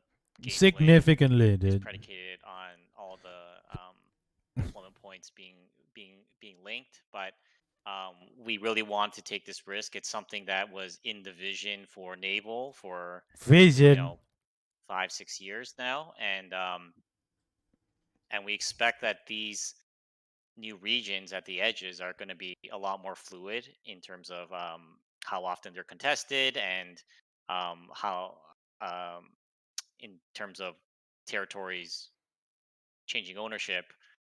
gameplay Significantly, is dude. predicated on all the deployment points being linked, but We really want to take this risk. It's something that was in the vision for naval for Vision. 5-6 years now, and we expect that these new regions at the edges are going to be a lot more fluid in terms of how often they're contested and how in terms of territories changing ownership.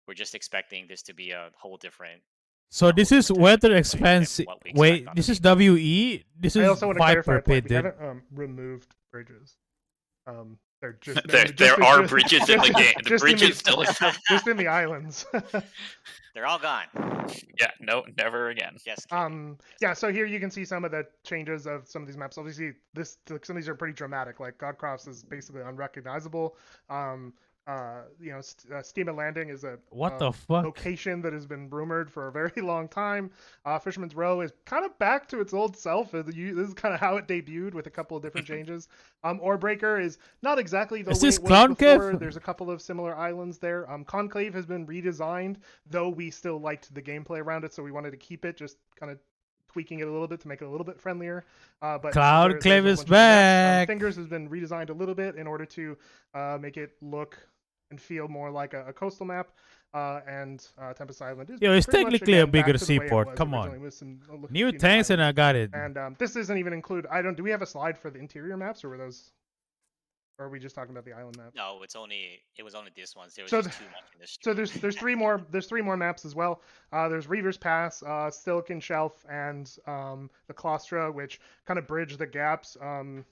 We're just expecting this to be a whole different So whole this is different type of weather gameplay than expense. what we expect Wait, on the this is naval. WE. This I is also want to clarify Viper a point. Pit, We dude. haven't removed bridges. They're just There are bridges in the game. The just in bridges still exist. just in the islands. They're all gone. Yeah, no, never again. Just kidding. Yeah, so here you can see some of the changes of some of these maps. Obviously, some of these are pretty dramatic. Like Godcroft's is basically unrecognizable. Steam and Landing is a What the fuck? location that has been rumored for a very long time. Fisherman's Row is kind of back to its old self. This is kind of how it debuted with a couple of different changes. Orbreaker is not exactly the Is way this it was Clown before. Cave? There's a couple of similar islands there. Conclave has been redesigned, though we still liked the gameplay around it, so we wanted to keep it, just kind of tweaking it a little bit to make it a little bit friendlier. But Cloud Clave there's a is bunch of new maps. back. Fingers has been redesigned a little bit in order to make it look and feel more like a coastal map. And Tempest Island is Yo, it's pretty much, technically a again, back bigger to the way it seaport. was Come originally on. with some New few tanks and I islands. got it. And this doesn't even include. Do we have a slide for the interior maps, or were those? Or are we just talking about the island map? No, it was only this one. There was So just too much in this. So there's three more maps as well. There's Reaver's Pass, Silicon Shelf, and the Claustra, which kind of bridge the gaps. And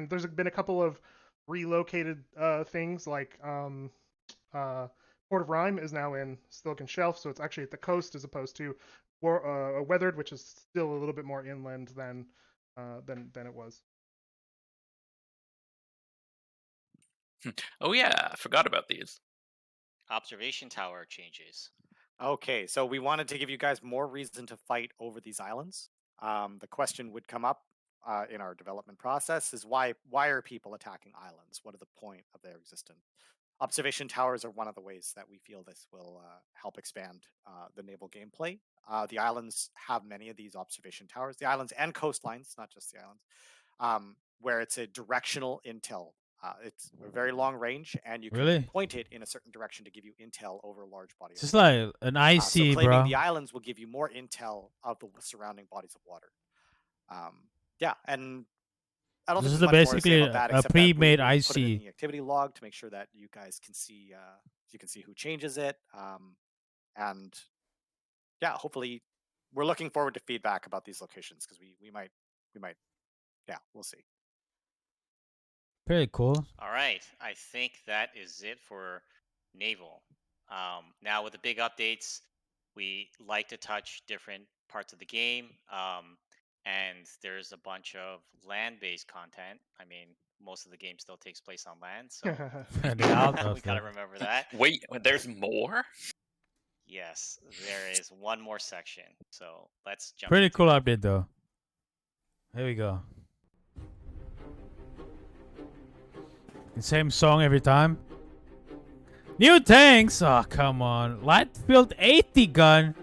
there's been a couple of relocated things, like Port of Rhyme is now in Silicon Shelf, so it's actually at the coast as opposed to Weathered, which is still a little bit more inland than it was. Oh yeah, I forgot about these. Observation tower changes. Okay, so we wanted to give you guys more reason to fight over these islands. The question would come up in our development process is why are people attacking islands? What are the point of their existence? Observation towers are one of the ways that we feel this will help expand the naval gameplay. The islands have many of these observation towers, the islands and coastlines, not just the islands, where it's a directional intel. It's a very long range, and you can Really? point it in a certain direction to give you intel over a large body It's of just water. like an So IC, claiming bro. the islands will give you more intel of the surrounding bodies of water. Yeah, and I don't This think is there's much more to say basically about that, a except that we pre-made put it in IC. the activity log to make sure that you guys can see who changes it. And yeah, hopefully we're looking forward to feedback about these locations, because we might yeah, we'll see. Pretty cool. All right, I think that is it for naval. Now with the big updates, we like to touch different parts of the game, and there's a bunch of land-based content. I mean, most of the game still takes place on land, so The Alta we gotta stuff. remember that. Wait, there's more? Yes, there is one more section, so let's jump. Pretty into cool it. update though. Here we go. Same song every time. New tanks! Oh, come on. Light field 80 gun.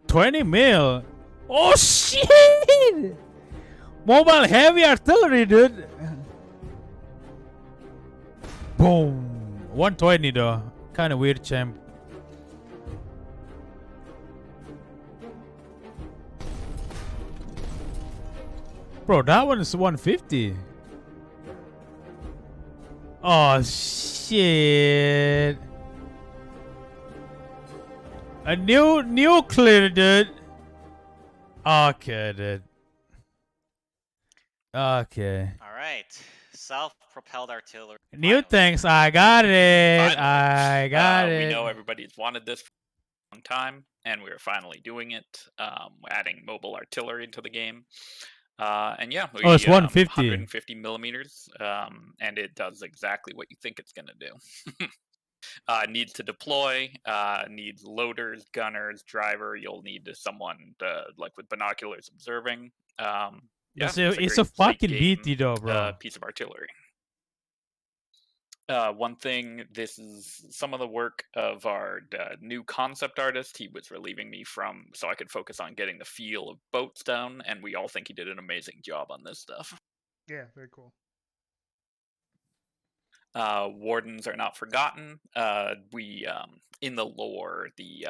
20 mil. Oh, shit! Mobile heavy artillery, dude. Boom. 120 though. Kind of weird, champ. Bro, that one is 150. Oh, shit. A new nuclear, dude. Okay, dude. Okay. All right, self-propelled artillery. New finally. tanks. I got it. Finally. I got it. We know everybody's wanted this for a long time, and we're finally doing it. Adding mobile artillery into the game. And yeah, Oh, it's 150. 150 millimeters, and it does exactly what you think it's going to do. Needs to deploy, needs loaders, gunners, driver. You'll need someone like with binoculars observing. Yeah, It's a great fucking late game, BT though, bro. piece of artillery. One thing, this is some of the work of our new concept artist. He was relieving me from, so I could focus on getting the feel of boats down, and we all think he did an amazing job on this stuff. Yeah, very cool. Wardens are not forgotten. We in the lore, the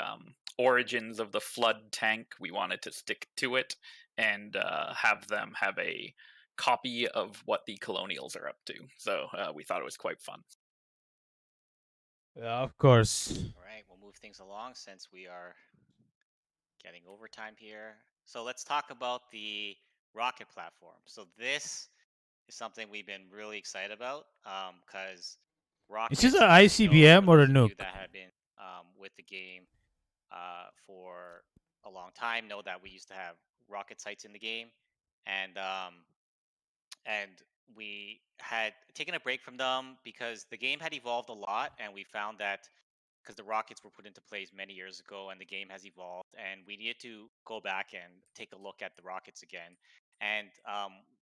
origins of the flood tank, we wanted to stick to it and have them have a copy of what the colonials are up to. So we thought it was quite fun. Yeah, of course. All right, we'll move things along since we are getting overtime here. So let's talk about the rocket platform. So this is something we've been really excited about because Is this rockets, an as you know, ICBM for or a those of you nuke? that have been with the game for a long time, know that we used to have rocket sites in the game, and and we had taken a break from them because the game had evolved a lot, and we found that because the rockets were put into place many years ago and the game has evolved and we needed to go back and take a look at the rockets again and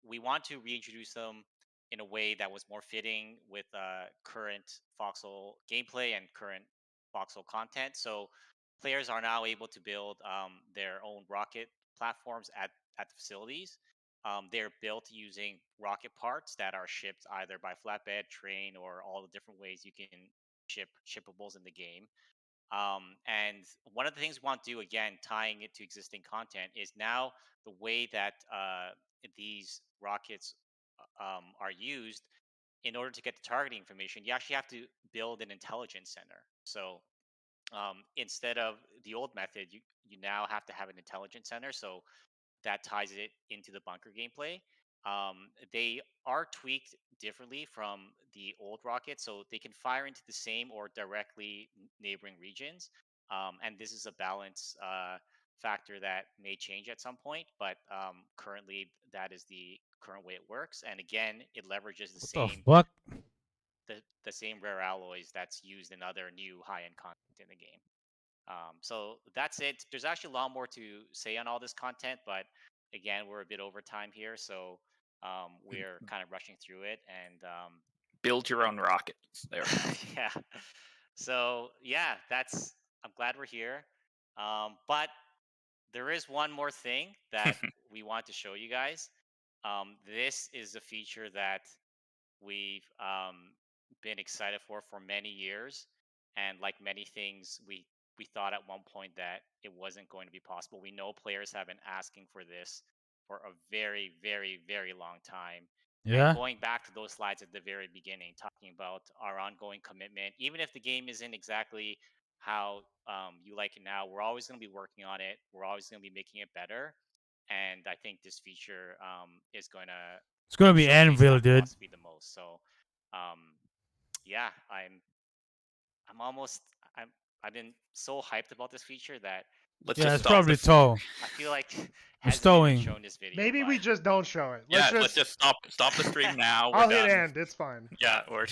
we want to reintroduce them in a way that was more fitting with current Foxhole gameplay and current Foxhole content. So players are now able to build their own rocket platforms at the facilities. They're built using rocket parts that are shipped either by flatbed, train, or all the different ways you can shippables in the game. And one of the things we want to do, again, tying it to existing content, is now the way that these rockets are used in order to get the targeting information. You actually have to build an intelligence center. So instead of the old method, you now have to have an intelligence center. So that ties it into the bunker gameplay. They are tweaked differently from the old rockets, so they can fire into the same or directly neighboring regions. And this is a balance factor that may change at some point, but currently that is the current way it works. And again, it leverages What the fuck? the same rare alloys that's used in other new high-end content in the game. So that's it. There's actually a lot more to say on all this content, but again, we're a bit over time here, so we're kind of rushing through it. And Build your own rockets. There. yeah, so yeah, that's. I'm glad we're here, but there is one more thing that we want to show you guys. This is a feature that we've been excited for many years, and like many things, we thought at one point that it wasn't going to be possible. We know players have been asking for this for a very, very, very long time. And Yeah? going back to those slides at the very beginning, talking about our ongoing commitment, even if the game isn't exactly how you like it now, we're always going to be working on it. We're always going to be making it better. And I think this feature is going to It's gonna be showcase Anvil, that dude. philosophy the most. So, yeah, I'm almost I'm I've been so hyped about this feature that Let's Yeah, just it's stop probably this. Toe. I feel like We're hesitant in stowing. showing this video. Maybe But we just don't show it. Yeah, let's just stop the stream now. We're I'll hit done. end. It's fine. Yeah, we're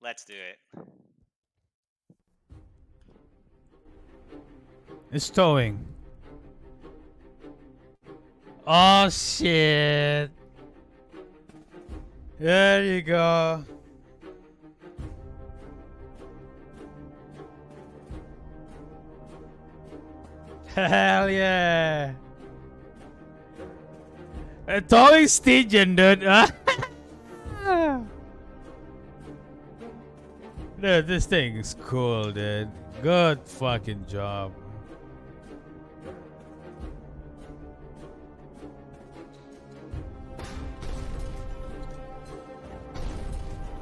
let's do it. It's towing. Oh shit. There you go. Hell yeah. Towing Stygian, dude. Dude, this thing is cool, dude. Good fucking job.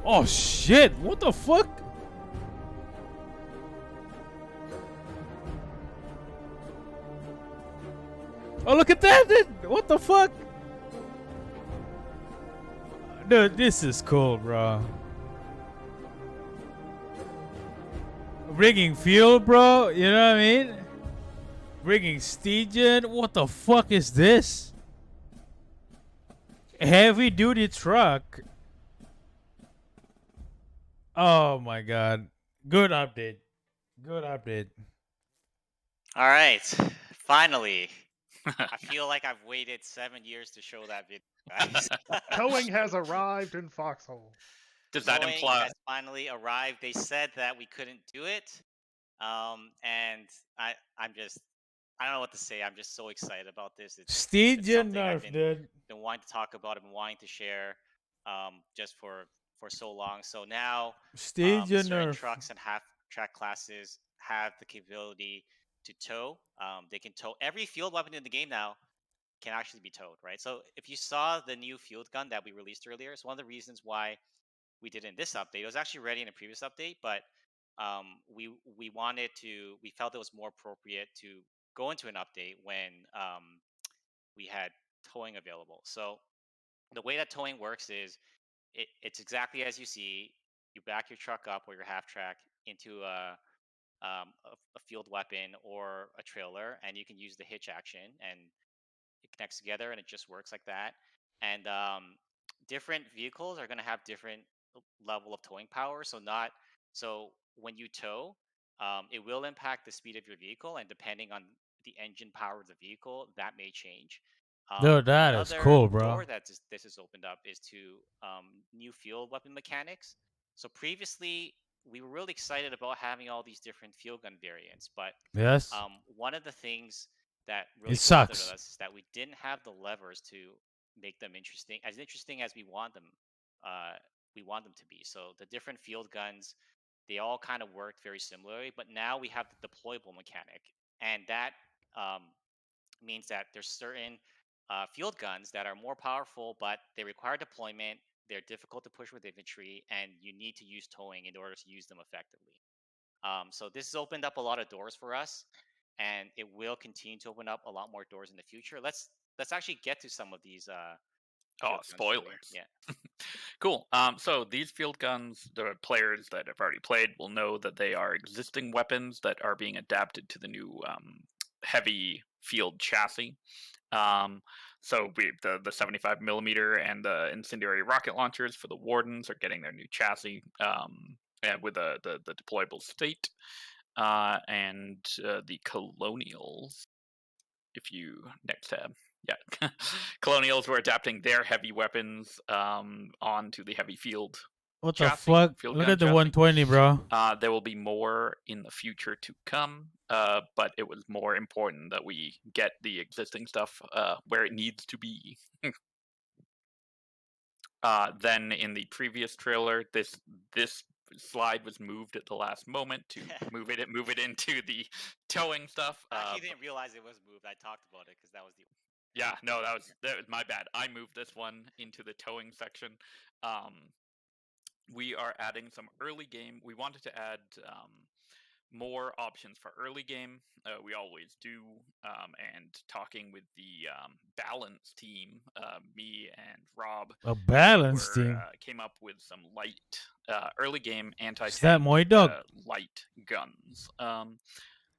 Oh shit, what the fuck? Oh, look at that, dude. What the fuck? Dude, this is cool, bro. Bringing fuel, bro. You know what I mean? Bringing Stygian. What the fuck is this? Heavy duty truck. Oh my god. Good update. Good update. All right, finally. I feel like I've waited 7 years to show that video, guys. Towing has arrived in Foxhole. Does that towing imply? has finally arrived. They said that we couldn't do it, and I'm just I don't know what to say. I'm just so excited about this. It's Stygian something I've nerf, dude. been wanting to talk about. I've been wanting to share, just for so long. So now, Stygian certain nerf. trucks and half track classes have the capability to tow. They can tow every field weapon in the game now can actually be towed, right? So if you saw the new field gun that we released earlier, it's one of the reasons why we did in this update. It was actually ready in a previous update, but we felt it was more appropriate to go into an update when we had towing available. So the way that towing works is it's exactly as you see. You back your truck up or your half track into a field weapon or a trailer, and you can use the hitch action, and it connects together, and it just works like that. And different vehicles are going to have different level of towing power. So when you tow, it will impact the speed of your vehicle, and depending on the engine power of the vehicle, that may change. Dude, that is Another cool, bro. door that this has opened up is to new field weapon mechanics. So previously, we were really excited about having all these different field gun variants, but Yes. one of the things that It really bothered sucks. us is that we didn't have the levers to make them interesting as uh, we want them to be. So the different field guns, they all kind of worked very similarly, but now we have the deployable mechanic, and that um, means that there's certain field guns that are more powerful, but they require deployment. They're difficult to push with infantry, and you need to use towing in order to use them effectively. So this has opened up a lot of doors for us, and it will continue to open up a lot more doors in the future. Let's actually get to some of these Oh, field guns, shall we? spoilers. Yeah. Cool. So these field guns, the players that have already played will know that they are existing weapons that are being adapted to the new heavy field chassis. Um, the 75 millimeter and the incendiary rocket launchers for the Wardens are getting their new chassis and with the deployable state. And the Colonials, if you next tab. Yeah, Colonials were adapting their heavy weapons onto the heavy field What the chassis, fuck? field Look gun at the chassis. 120, bro. There will be more in the future to come, but it was more important that we get the existing stuff where it needs to be. Then in the previous trailer, this slide was moved at the last moment to move it into the towing stuff. I actually didn't realize it was moved. I talked about it because that was the Yeah, no, that was my bad. I moved this one into the towing section. We are adding some early game. We wanted to add more options for early game. We always do. And talking with the balance team, me and Rob, A balance team. came up with some light early game Is that anti-tank Moy Dog? light guns.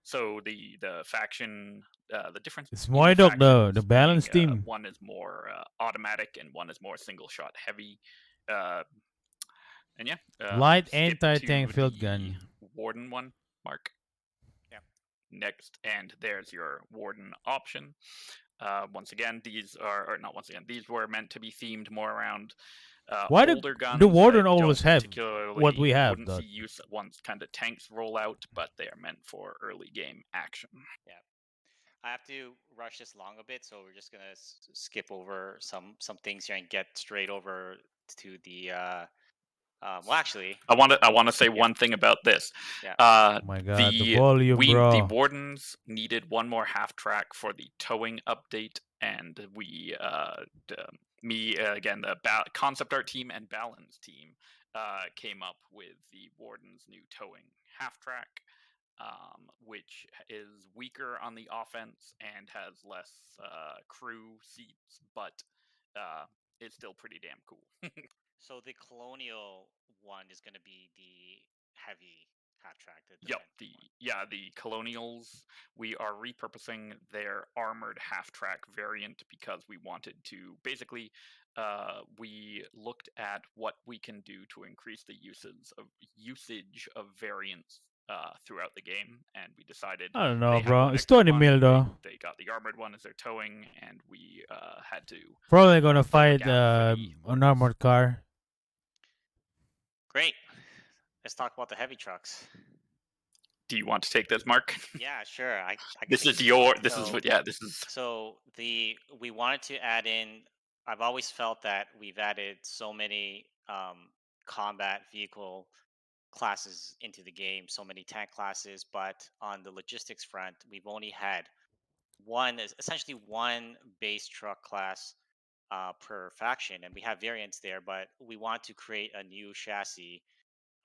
So the faction, the difference. It's between Moy Dog, though. factions The balance being, team. one is more automatic and one is more single shot heavy. And yeah, Light skip anti-tank to field the gun. Warden one, Mark. Yeah. Next, and there's your Warden option. Once again, these are, or not once again, these were meant to be themed more around Why do older guns. the Warden that always don't have particularly what we have, wouldn't though? see use once kind of tanks roll out, but they are meant for early game action. Yeah. I have to rush this along a bit, so we're just gonna skip over some things here and get straight over to the. Well, actually, I want to say yeah, one thing about this. yeah. Oh my god, the volume, the bro. Wardens needed one more half track for the towing update, and we me again the concept art team and balance team came up with the Warden's new towing half track, which is weaker on the offense and has less crew seats, but it's still pretty damn cool. So the colonial one is gonna be the heavy half track. Yep, the Colonials, we are repurposing their armored half track variant because we wanted to basically we looked at what we can do to increase the usage of variants throughout the game, and we decided I don't they know, have bro. one It's extra 20 one. mil, though. They got the armored one as their towing, and we had to Probably gonna fill the fight gap for the an armored car. Great. Let's talk about the heavy trucks. Do you want to take this, Mark? Yeah, sure. I can This take is your. This is So- what. Yeah, this is. So we wanted to add in. I've always felt that we've added so many combat vehicle classes into the game, so many tank classes, but on the logistics front, we've only had essentially one base truck class per faction, and we have variants there. But we want to create a new chassis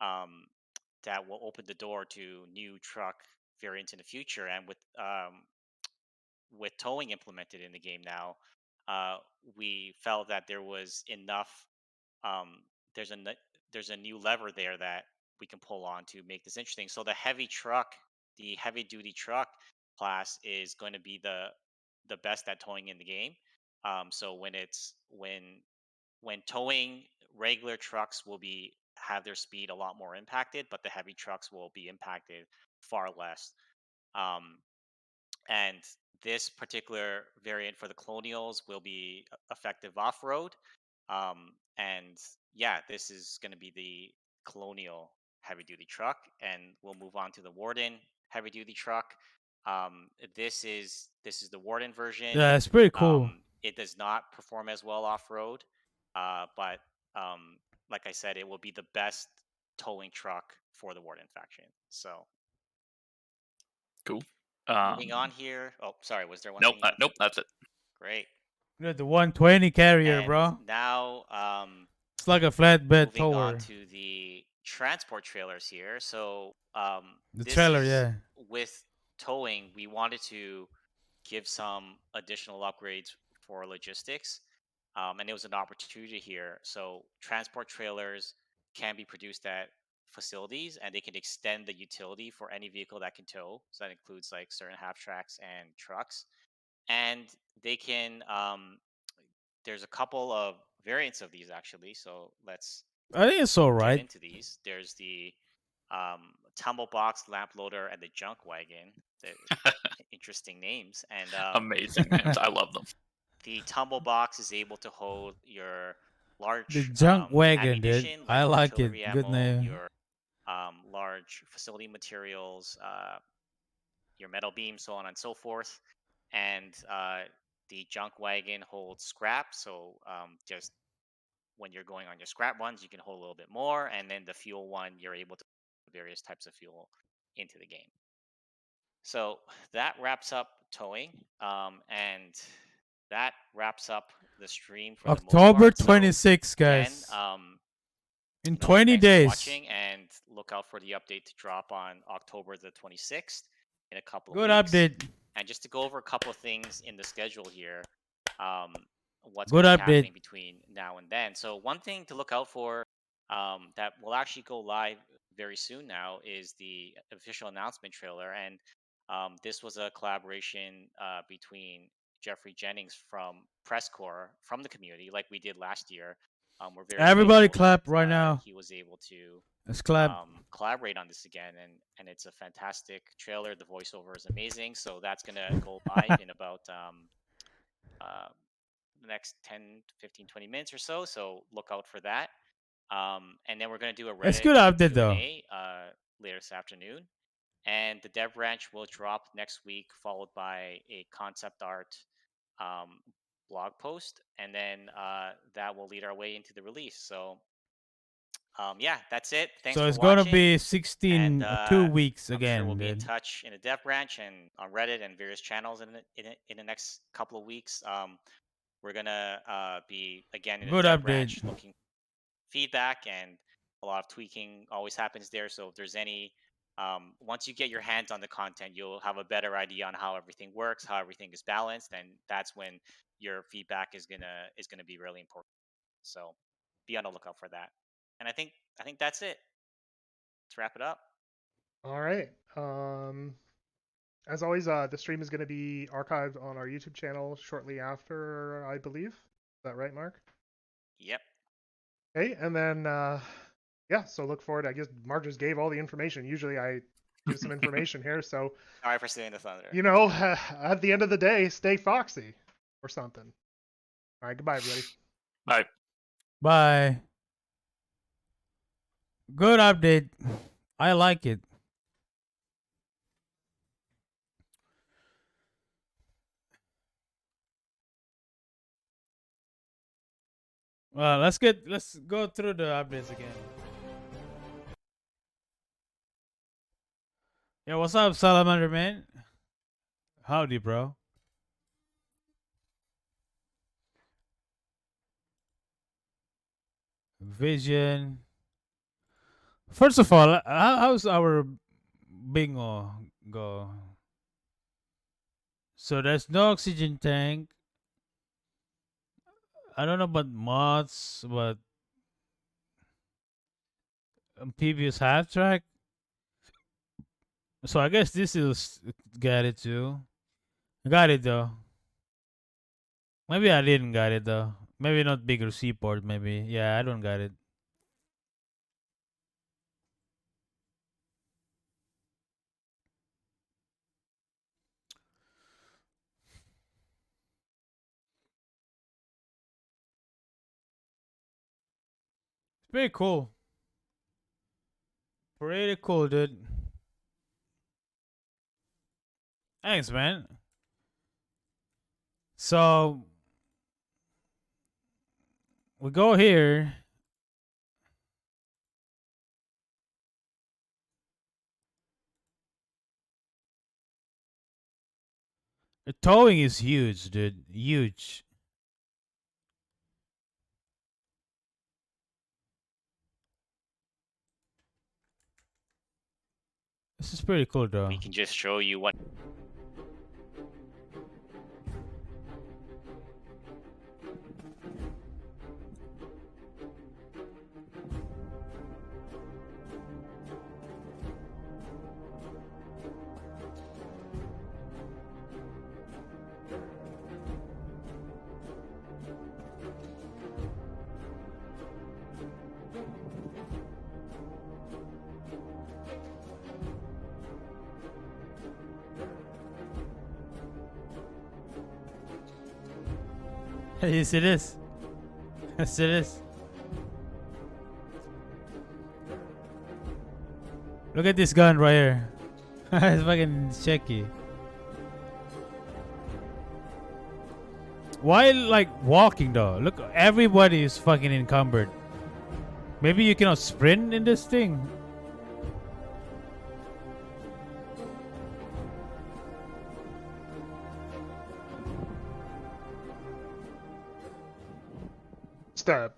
um, that will open the door to new truck variants in the future, and with towing implemented in the game now, uh, we felt that there was enough. Um, there's a there's a new lever there that we can pull on to make this interesting. So the heavy duty truck class is going to be the best at towing in the game. So when towing, regular trucks will be have their speed a lot more impacted, but the heavy trucks will be impacted far less. Um, and this particular variant for the colonials will be effective off-road. And yeah, this is going to be the colonial heavy duty truck, and we'll move on to the warden heavy duty truck. This is the warden version. Yeah, it's pretty cool. It does not perform as well off-road, but like I said, it will be the best towing truck for the warden faction. So Cool. moving on here. Oh, sorry. Was there one Nope. thing? Nope. That's it. Great. You got the 120 carrier, And bro. now, It's like a flatbed moving on tower. to the transport trailers here. So, The this trailer, is yeah. with towing. We wanted to give some additional upgrades for logistics, and it was an opportunity here. So, transport trailers can be produced at facilities, and they can extend the utility for any vehicle that can tow. So that includes like certain half tracks and trucks, and they can there's a couple of variants of these actually, so let's I think it's all get right. into these. There's the tumble box, lamp loader, and the junk wagon. Interesting names. And Amazing names. I love them. the tumble box is able to hold your The large junk wagon, dude. ammunition I like like it. artillery Good ammo, name. your large facility materials, your metal beam, so on and so forth. And the junk wagon holds scrap, so just when you're going on your scrap ones, you can hold a little bit more, and then the fuel one, you're able to put various types of fuel into the game. So that wraps up towing, and that wraps up the stream for the most October part. So 26th, again, guys. In no, 20 thanks for days. watching, and look out for the update to drop on October the 26th in a couple of Good weeks. update. And just to go over a couple of things in the schedule here, what's Good going to be update. happening between now and then. So one thing to look out for that will actually go live very soon now is the official announcement trailer, and this was a collaboration between Jeffrey Jennings from Press Corps from the community, like we did last year. We're very Everybody grateful clap that right now. he was able to Let's clap. collaborate on this again, and it's a fantastic trailer. The voiceover is amazing, so that's gonna go live in about the next 10 15 20 minutes or so, so look out for that. And then we're going to do a It's Reddit good update, though. Q&A later this afternoon, and the dev branch will drop next week, followed by a concept art blog post, and then that will lead our way into the release. So yeah, that's it. Thanks So for it's gonna watching. be And 16, 2 weeks I'm sure we'll again, be in dude. touch in the dev branch and on Reddit and various channels in the next couple of weeks. We're gonna be again in the Good dev update. branch looking feedback, and a lot of tweaking always happens there. So if there's any, once you get your hands on the content, you'll have a better idea on how everything works, how everything is balanced, and that's when your feedback is gonna be really important. So be on the lookout for that. And I think that's it. Let's wrap it up. All right. As always, the stream is going to be archived on our YouTube channel shortly after, I believe. Is that right, Mark? Yep. Okay, and then yeah, so look forward. I guess Mark just gave all the information. Usually I give some information here, so Sorry for stealing the thunder. you know, at the end of the day, stay foxy or something. All right, goodbye, everybody. Bye. Bye. Good update. I like it. Well, let's go through the updates again. Yeah, what's up, Salamander man? Howdy, bro. Vision. First of all, how's our bingo go? So there's no oxygen tank. I don't know about mods, but amphibious half track. So I guess this is got it too. Got it though. Maybe I didn't got it though. Maybe not bigger seaport. Maybe yeah, I don't got it. It's pretty cool. Pretty cool, dude. Thanks, man. So we go here. The towing is huge, dude. Huge. This is pretty cool, though. We can just show you what Yes, it is. Yes, it is. Look at this gun right here. It's fucking shaky. Why like walking though? Look, everybody is fucking encumbered. Maybe you cannot sprint in this thing.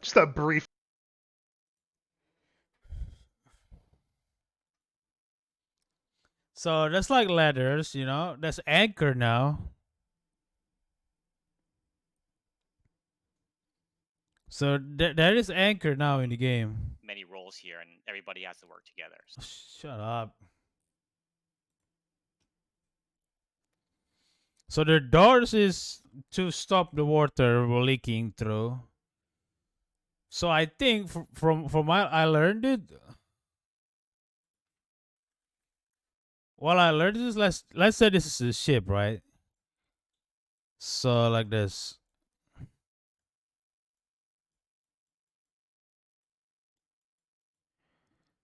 Just a brief. So that's like ladders, you know. That's anchor now. So there is anchor now in the game. many roles here, and everybody has to work together. So Shut up. So the doors is to stop the water leaking through. So I think from what I learned it. Well, I learned this. Let's say this is a ship, right? So like this.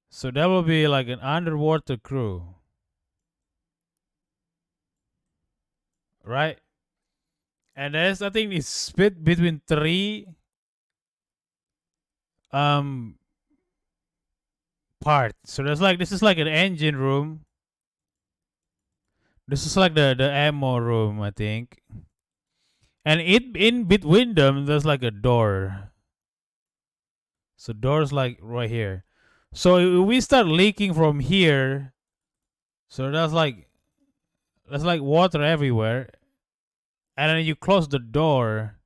So that will be like an underwater crew, right? And there's I think it's split between three um parts. So there's like this is like an engine room. This is like the ammo room, I think. And it in between them there's like a door. So doors like right here. So if we start leaking from here, so that's like water everywhere. And then you close the door,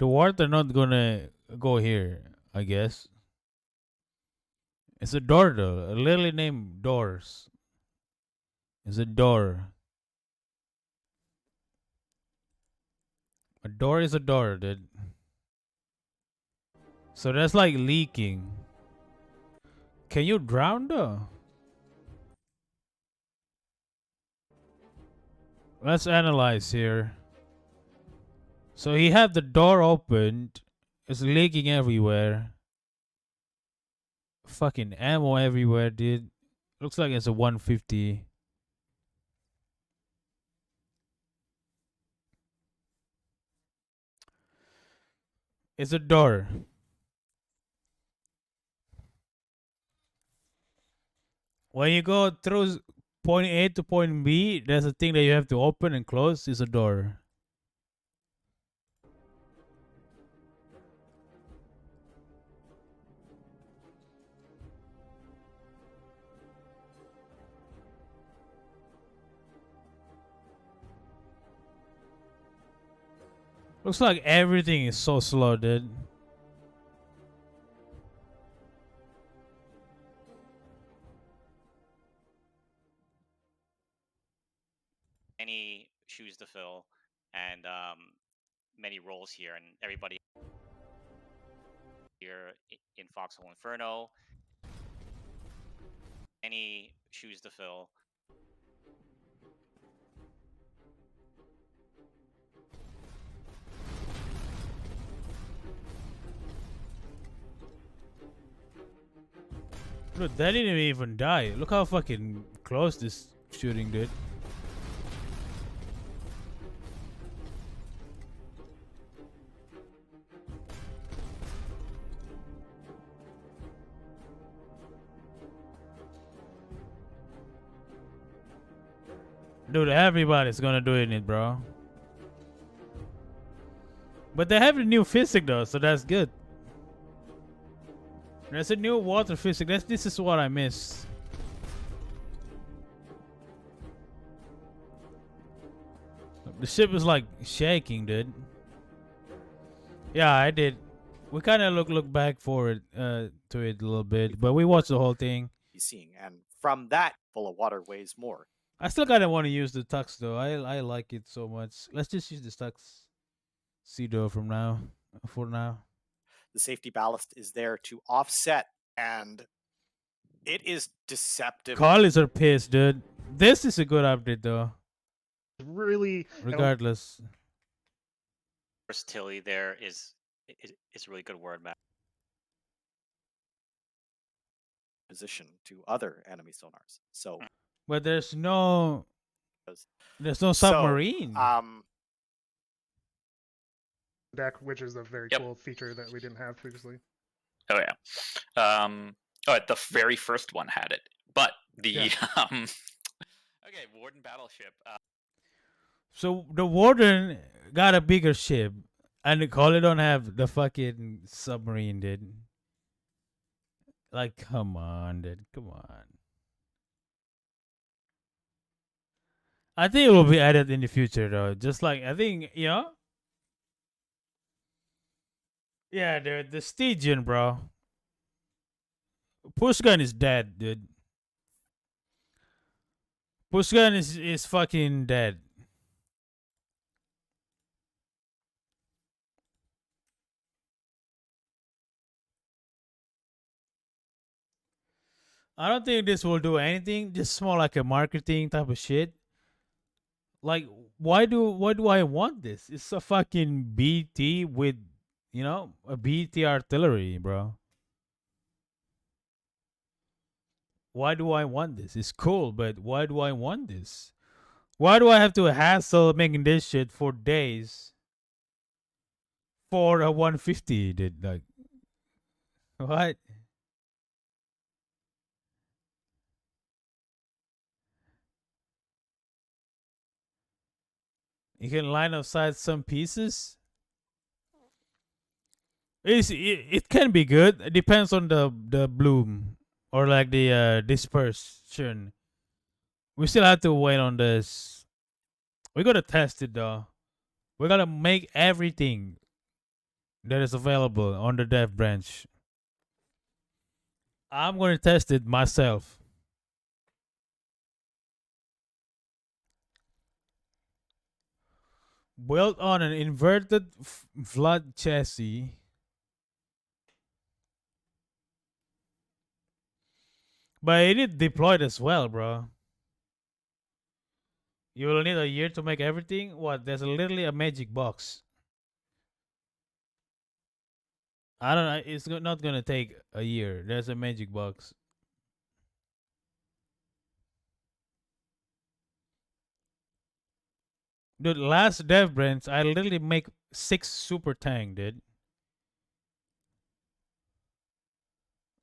the water not gonna go here, I guess. It's a door though, literally named doors. It's a door. A door is a door, dude. So that's like leaking. Can you drown though? Let's analyze here. So he had the door opened. It's leaking everywhere. Fucking ammo everywhere, dude. Looks like it's a 150. It's a door. When you go through point A to point B, there's a thing that you have to open and close. It's a door. Looks like everything is so slow, dude. Many shoes to fill, and many roles here, and everybody here in Foxhole Inferno. Any shoes to fill. Dude, that didn't even die. Look how fucking close this shooting did. Dude, everybody's gonna do it, bro. But they have a new physics though, so that's good. There's a new water physics. This is what I miss. The ship is like shaking, dude. Yeah, I did. We kind of look back forward to it a little bit, but we watched the whole thing. He's seeing, and from that, full of water weighs more. I still kind of want to use the tux though. I like it so much. Let's just use the tux. Cedo from now. For now. The safety ballast is there to offset, and it is deceptive. Collies are pissed, dude. This is a good update though. Really, Regardless. Versatility there is a really good word, Matt. Position to other enemy sonars. So, But there's no so, submarine. deck, which is a very Yep. cool feature that we didn't have previously. Oh yeah. The very first one had it, but the okay, Warden Battleship. So the Warden got a bigger ship, and the Collie don't have the fucking submarine, dude. Like, come on, dude. Come on. I think it will be added in the future, though. Just like, I think, Yeah, dude. The Stygian, bro. Pushgun is dead, dude. Pushgun is fucking dead. I don't think this will do anything. Just more like a marketing type of shit. Like, why do I want this? It's a fucking BT with, a BT artillery, bro. Why do I want this? It's cool, but why do I want this? Why do I have to hassle making this shit for days for a 150? Dude, like, what? You can line of sight some pieces. It can be good. It depends on the bloom or like the dispersion. We still have to wait on this. We gotta test it though. We gotta make everything that is available on the dev branch. I'm gonna test it myself. Built on an inverted flood chassis. But it is deployed as well, bro. You will need a year to make everything. What? There's literally a magic box. I don't know. It's not gonna take a year. There's a magic box. Dude, last dev brands, I literally make 6 super tank, dude.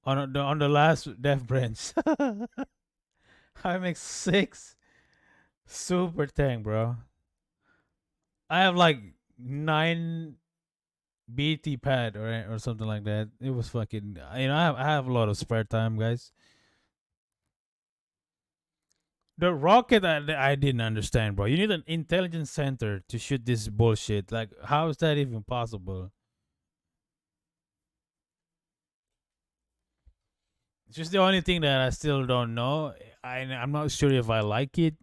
On the last dev brands, I make 6 super tank, bro. I have like 9 BT pad or something like that. It was fucking. I have a lot of spare time, guys. The rocket I didn't understand, bro. You need an intelligence center to shoot this bullshit. Like, how is that even possible? It's just the only thing that I still don't know. I'm not sure if I like it.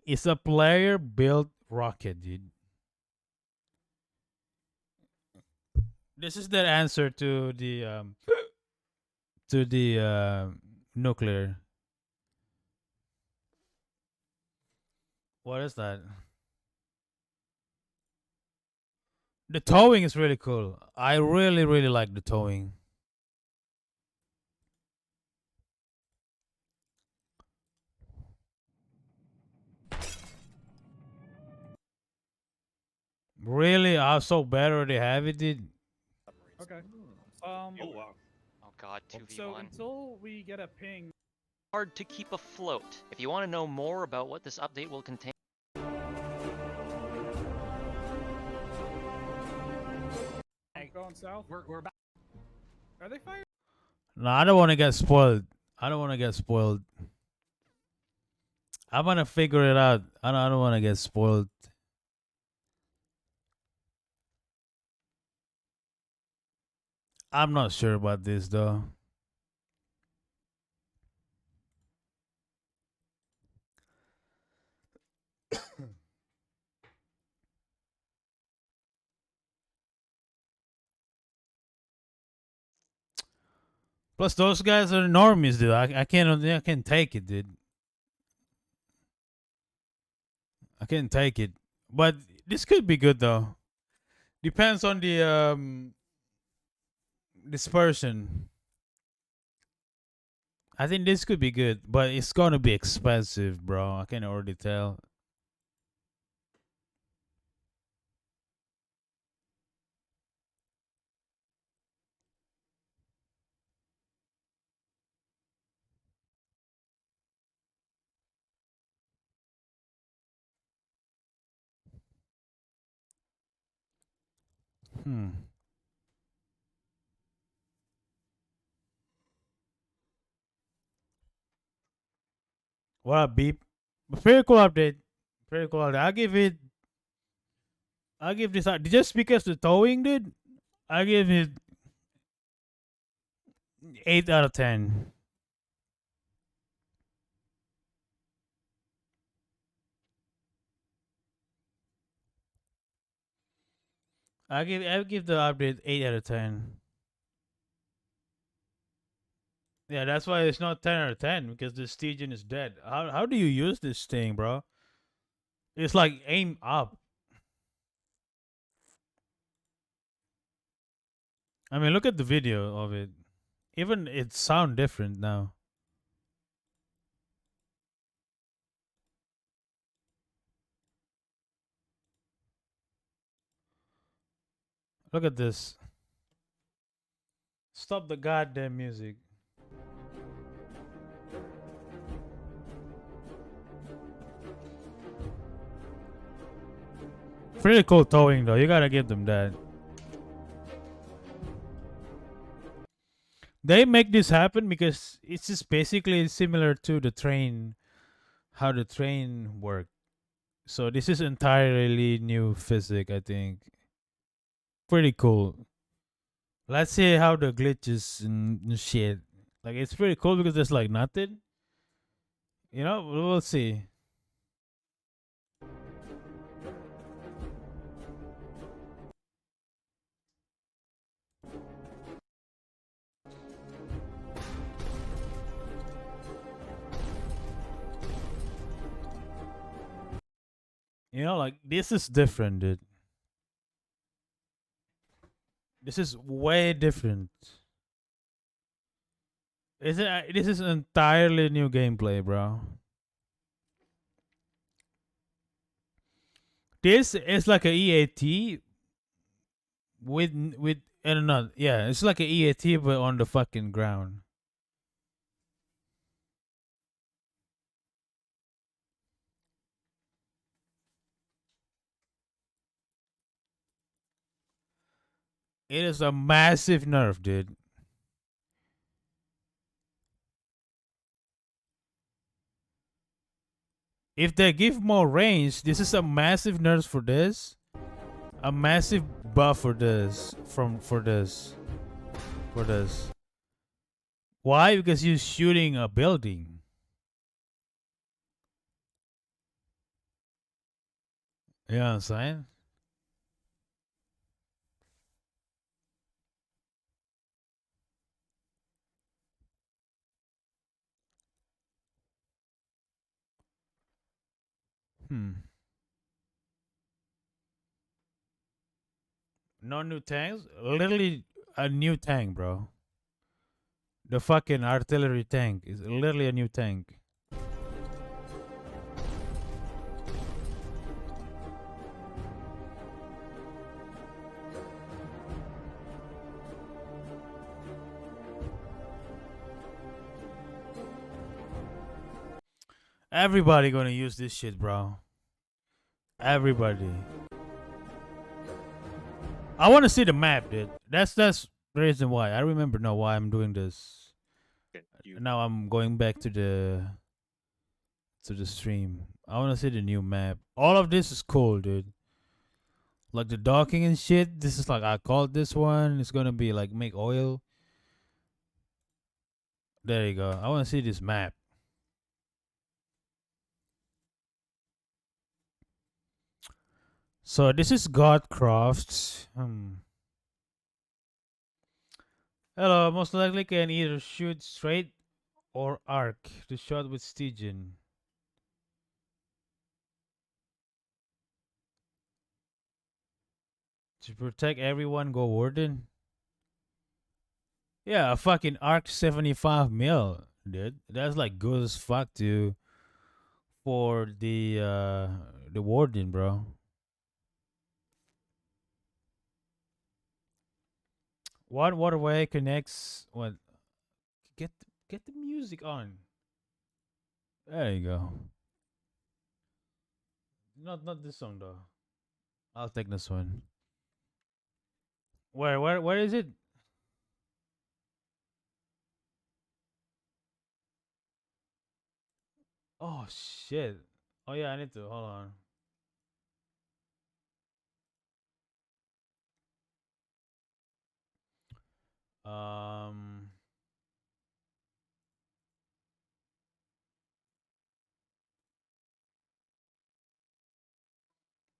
It's a player built rocket, dude. This is the answer to the nuclear. What is that? The towing is really cool. I really, really like the towing. Really? How so bad already have it, dude? Okay. Oh wow. Oh god, 2v1. So until we get a ping, Hard to keep afloat. If you want to know more about what this update will contain, going south. We're back. Are they firing? No, I don't want to get spoiled. I don't want to get spoiled. I'm gonna figure it out. I don't want to get spoiled. I'm not sure about this though. Plus, those guys are normies, dude. I can't take it, dude. I can't take it. But this could be good though. Depends on the dispersion. I think this could be good, but it's gonna be expensive, bro. I can already tell. Hmm. What up, beep? Pretty cool update. Pretty cool update. I'll give this out. Just because the towing, dude. I give it 8 out of 10. I'll give the update 8 out of 10. Yeah, that's why it's not 10 out of 10 because the Stygian is dead. How do you use this thing, bro? It's like aim up. I mean, look at the video of it. Even it sound different now. Look at this. Stop the goddamn music. Pretty cool towing though. You gotta give them that. They make this happen because it's just basically similar to the train, how the train work. So this is entirely new physics, I think. Pretty cool. Let's see how the glitches and shit. Like it's pretty cool because there's like nothing. We'll see. Like this is different, dude. This is way different. This is entirely new gameplay, bro. This is like a EAT with I don't know. Yeah, it's like a EAT but on the fucking ground. It is a massive nerf, dude. If they give more range, this is a massive nerf for this. A massive buff for this. For this. Why? Because you're shooting a building. You know what I'm saying? Hmm. No new tanks? Literally a new tank, bro. The fucking artillery tank is literally a new tank. Everybody gonna use this shit, bro. Everybody. I want to see the map, dude. That's the reason why. I remember now why I'm doing this. Now I'm going back to the stream. I want to see the new map. All of this is cool, dude. Like the docking and shit. This is like I called this one. It's gonna be like make oil. There you go. I want to see this map. So this is Godcraft. Hello. Most likely can either shoot straight or arc. The shot with Stygian. To protect everyone, go Warden. Yeah, a fucking arc 75 mil, dude. That's like good as fuck to for the Warden, bro. What waterway connects what get the music on. There you go. Not this song though. I'll take this one. Where is it? Oh shit. Oh yeah, I need to hold on. Um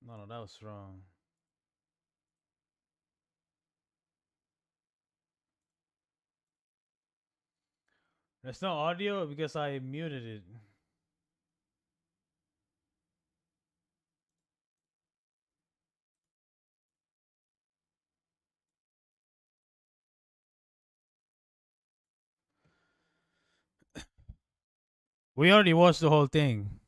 no, that was wrong. There's no audio because I muted it. We already watched the whole thing.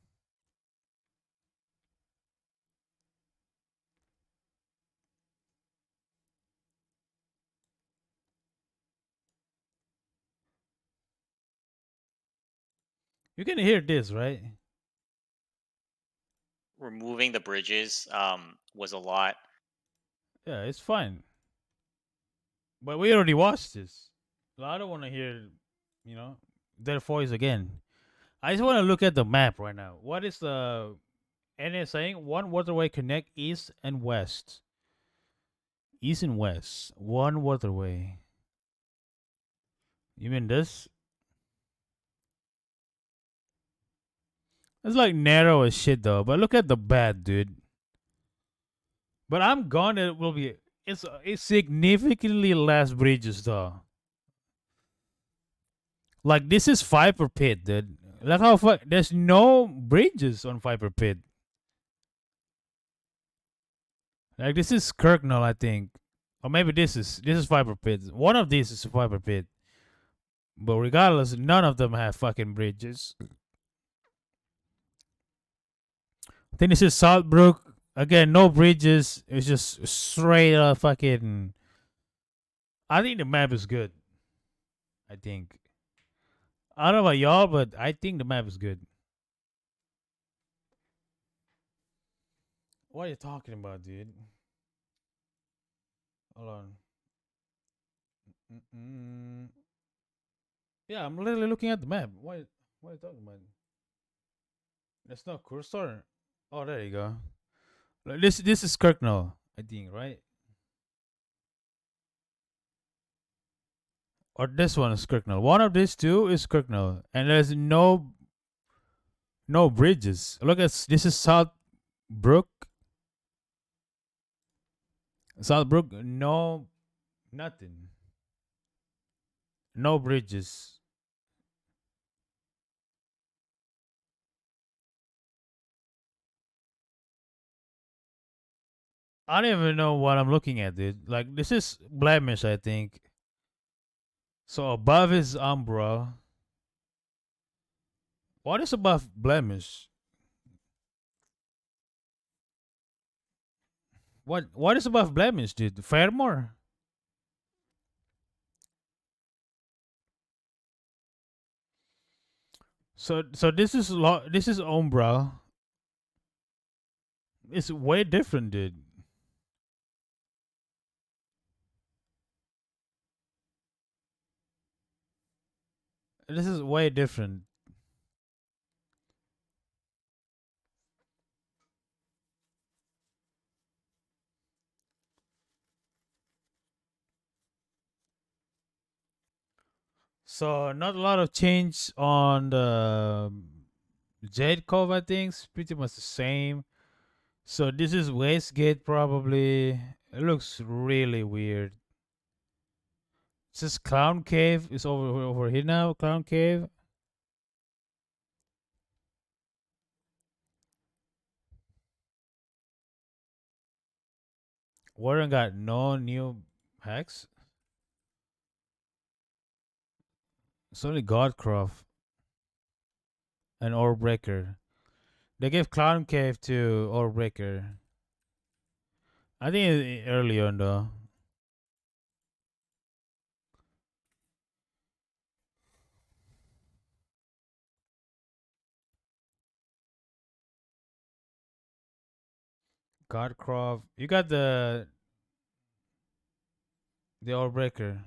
You can hear this, right? Removing the bridges was a lot. Yeah, it's fine. But we already watched this. So I don't want to hear, their voice again. I just want to look at the map right now. What is the NS saying? One waterway connect east and west. East and west. One waterway. You mean this? It's like narrow as shit though. But look at the bad, dude. But I'm gone. It will be. It's significantly less bridges though. Like this is Viper Pit, dude. Like how there's no bridges on Viper Pit. Like this is Kirknell, I think. Or maybe this is fiber pit. One of these is a fiber pit. But regardless, none of them have fucking bridges. I think this is Saltbrook. Again, no bridges. It's just straight up fucking. I think the map is good. I think. I don't know about y'all, but I think the map is good. What are you talking about, dude? Hold on. Mm-mm. Yeah, I'm literally looking at the map. What are you talking about? There's no cursor. Oh, there you go. Like, this is Kirknell, I think, right? Or this one is Kirknell. One of these two is Kirknell, and there's no bridges. Look at this is Southbrook. Southbrook, no nothing. No bridges. I don't even know what I'm looking at, dude. Like this is Blemish, I think. So above is Umbra. What is above Blemish? What is above Blemish, dude? Fairmore? So this is Umbra. It's way different, dude. This is way different. So not a lot of change on the Jade Cove. I think it's pretty much the same. So this is Westgate probably. It looks really weird. It says Clown Cave is over here now. Clown Cave. Warren got no new hacks. It's only Godcroft and Orbreaker. They gave Clown Cave to Orbreaker. I think early on though. Godcroft. You got the Orbreaker.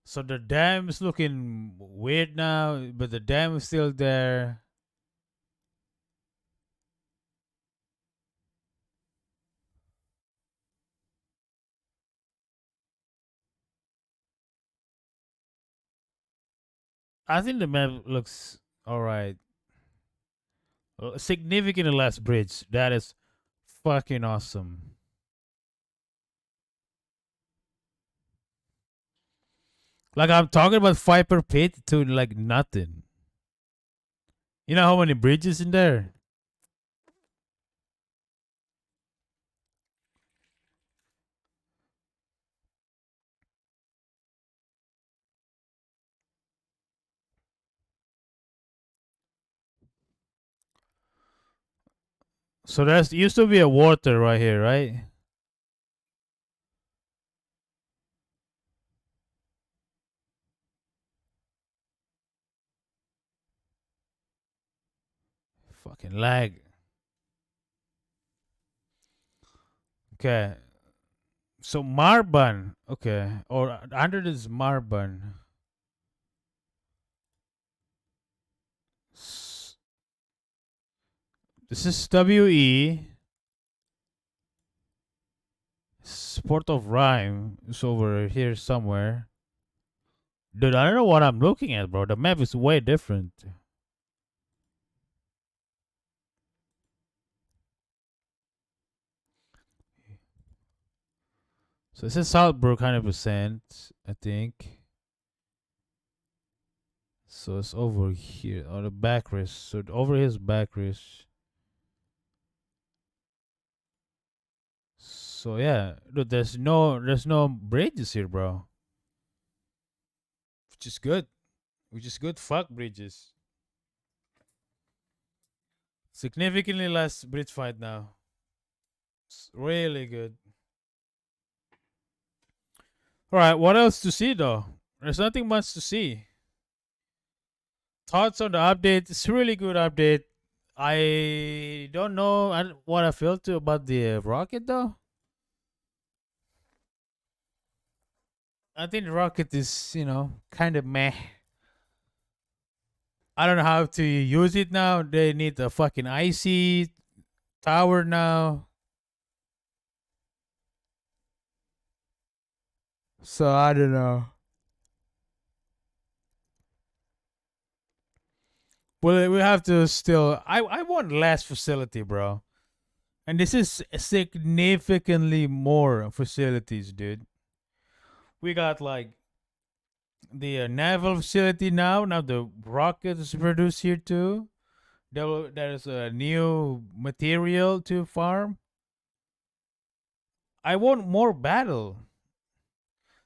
So the dam is looking weird now, but the dam is still there. I think the map looks alright. Significantly less bridge. That is fucking awesome. Like I'm talking about Viper Pit to like nothing. You know how many bridges in there? So there's used to be a water right here, right? Fucking lag. Okay. So Marban. Okay. Or under this Marban. This is WE. Sport of Rhyme is over here somewhere. Dude, I don't know what I'm looking at, bro. The map is way different. So this is Saltburg 100%, I think. So it's over here on the backrest. So over his backrest. So yeah, dude, there's no bridges here, bro. Which is good. Which is good. Fuck bridges. Significantly less bridge fight now. It's really good. All right, what else to see though? There's nothing much to see. Thoughts on the update? It's a really good update. I don't know what I feel to about the rocket though. I think the rocket is, kind of meh. I don't know how to use it now. They need a fucking IC tower now. So I don't know. Well, we have to still. I want less facility, bro. And this is significantly more facilities, dude. We got like the naval facility now. Now the rocket is produced here too. There's a new material to farm. I want more battle.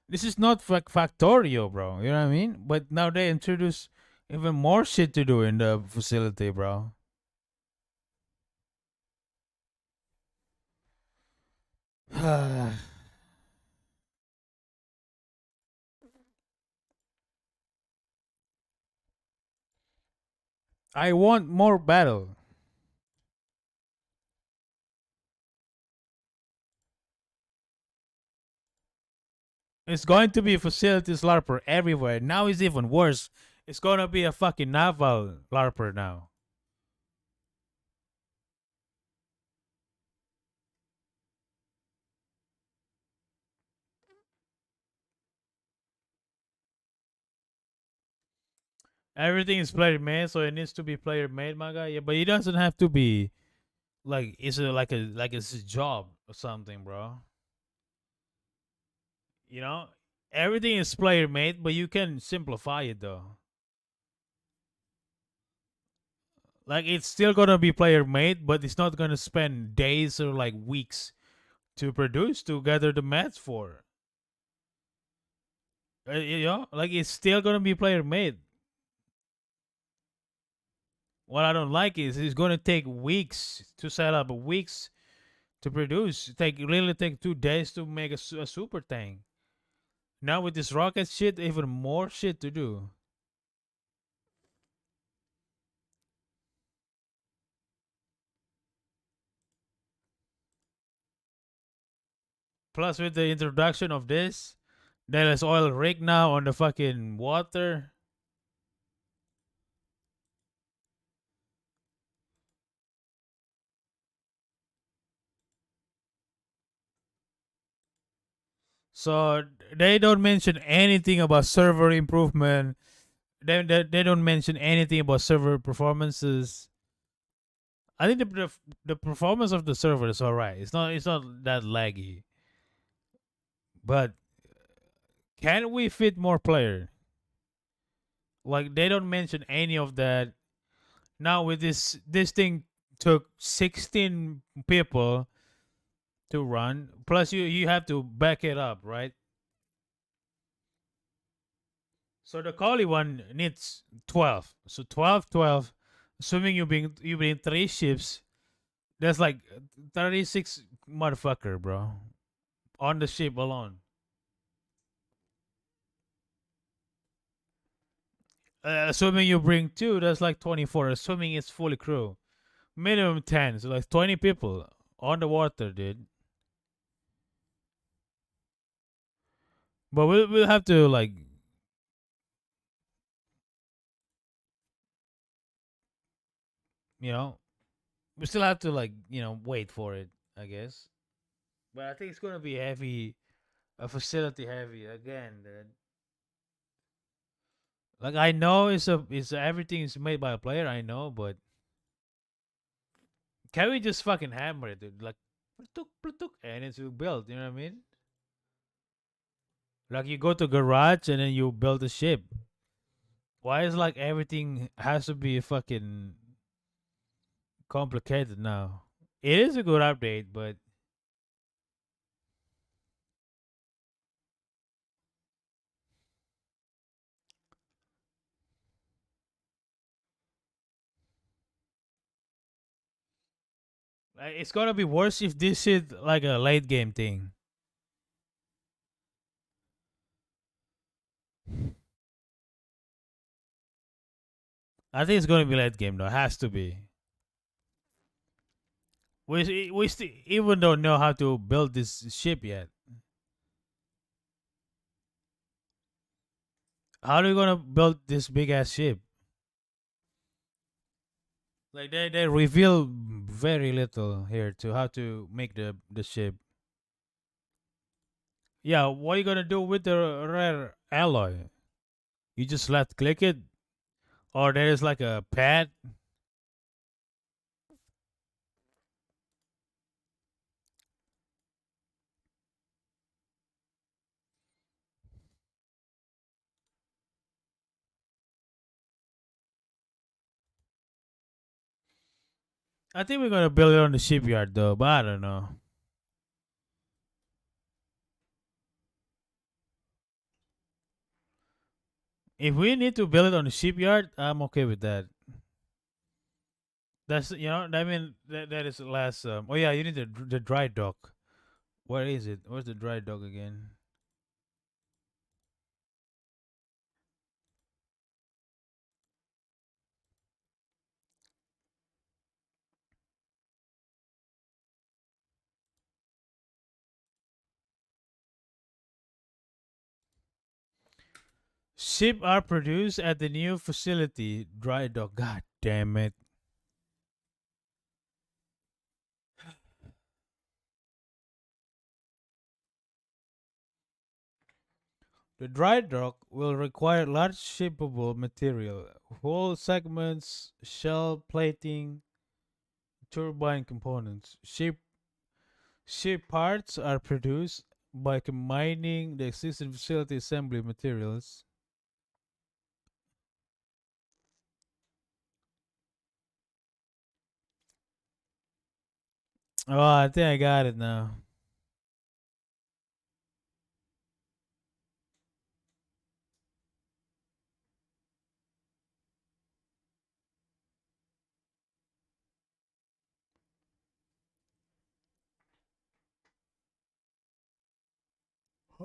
This is not Factorio, bro. You know what I mean? But now they introduce even more shit to do in the facility, bro. I want more battle. It's going to be facilities LARPer everywhere. Now it's even worse. It's gonna be a fucking naval LARPer now. Everything is player made, so it needs to be player made, my guy. Yeah, but it doesn't have to be like like it's a job or something, bro. You know, everything is player made, but you can simplify it though. Like it's still gonna be player made, but it's not gonna spend days or like weeks to produce to gather the mats for. Like it's still gonna be player made. What I don't like is it's gonna take weeks to set up, weeks to produce. Take 2 days to make a super tank. Now with this rocket shit, even more shit to do. Plus with the introduction of this, there is oil rig now on the fucking water. So they don't mention anything about server improvement. They don't mention anything about server performances. I think the performance of the server is alright. It's not that laggy. But can we fit more player? Like they don't mention any of that. Now with this thing took 16 people to run. Plus you have to back it up, right? So the Kali one needs 12. So 12, 12. Assuming you bring 3 ships, that's like 36 motherfucker, bro. On the ship alone. Assuming you bring 2, that's like 24. Assuming it's fully crew. Minimum 10. So like 20 people on the water, dude. But we'll have to like, you know, we still have to like, wait for it, I guess. But I think it's gonna be heavy, a facility heavy again, dude. Like I know it's everything is made by a player, I know, but can we just fucking hammer it, dude? Like, platuk, platuk, and it's built. You know what I mean? Like you go to garage and then you build a ship. Why is like everything has to be fucking complicated now? It is a good update, but it's gonna be worse if this is like a late game thing. I think it's gonna be late game though. It has to be. We even don't know how to build this ship yet. How are you gonna build this big ass ship? Like they reveal very little here to how to make the ship. Yeah, what are you gonna do with the rare alloy? You just left click it, or there is like a pad. I think we're gonna build it on the shipyard though, but I don't know. If we need to build it on the shipyard, I'm okay with that. That's I mean that is the last. Oh yeah, you need the dry dock. Where is it? Where's the dry dock again? Ship are produced at the new facility, dry dock. God damn it! The dry dock will require large shippable material, hull segments, shell plating, turbine components. Ship parts are produced by combining the existing facility assembly materials. Oh, I think I got it now.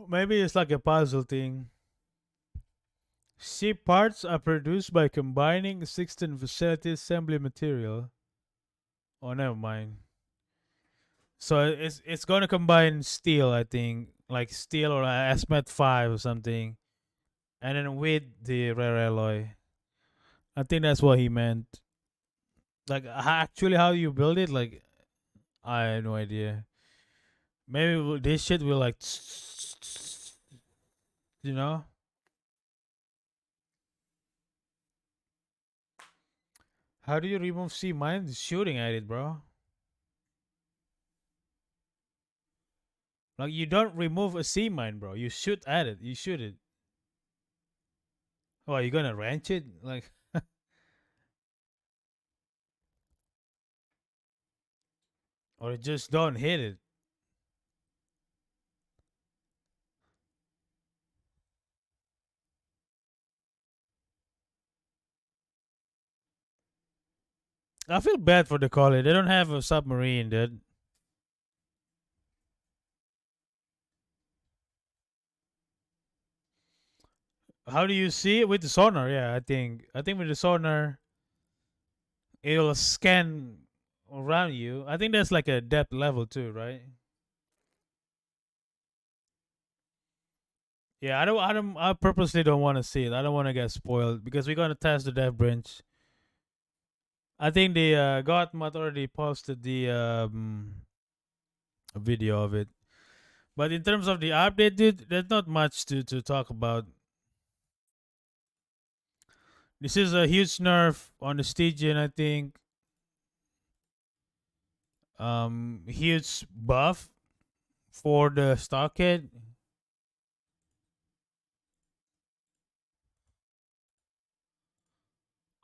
Maybe it's like a puzzle thing. Ship parts are produced by combining existing facility assembly material. Oh, never mind. So it's gonna combine steel, I think, like steel or SMET 5 or something, and then with the rare alloy. I think that's what he meant. Like actually, how you build it, like I have no idea. Maybe this shit will like, you know. How do you remove C mine? Shooting at it, bro. Like you don't remove a C mine, bro. You shoot at it. You shoot it. Oh, are you gonna wrench it? Like, or just don't hit it. I feel bad for the college. They don't have a submarine, dude. How do you see it with the sonar? Yeah, I think with the sonar, it'll scan around you. I think that's like a depth level too, right? Yeah, I purposely don't want to see it. I don't want to get spoiled because we're gonna test the dev branch. I think the Gothmut already posted the video of it. But in terms of the update, dude, there's not much to talk about. This is a huge nerf on the Stygian, I think. Huge buff for the stockade.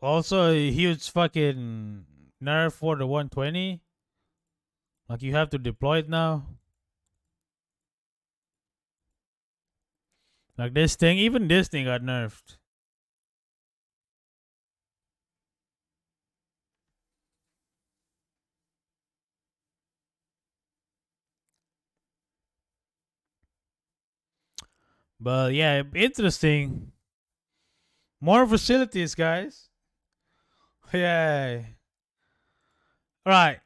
Also, a huge fucking nerf for the 120. Like you have to deploy it now. Like this thing, even this thing got nerfed. But yeah, interesting. More facilities, guys. Yay. Right.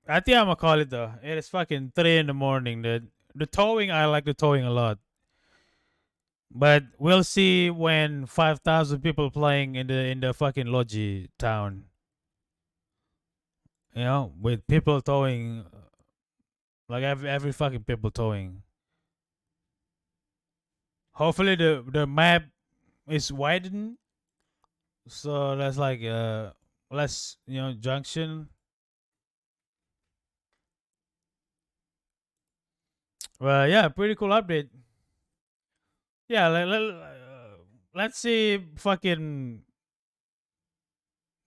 I think I'm gonna call it though. It is fucking 3 in the morning, dude. The towing, I like the towing a lot. But we'll see when 5,000 people playing in the fucking Logi town. You know, with people towing, like every fucking people towing. Hopefully the map is widened, so that's like less junction. Well, yeah, pretty cool update. Yeah, let's see fucking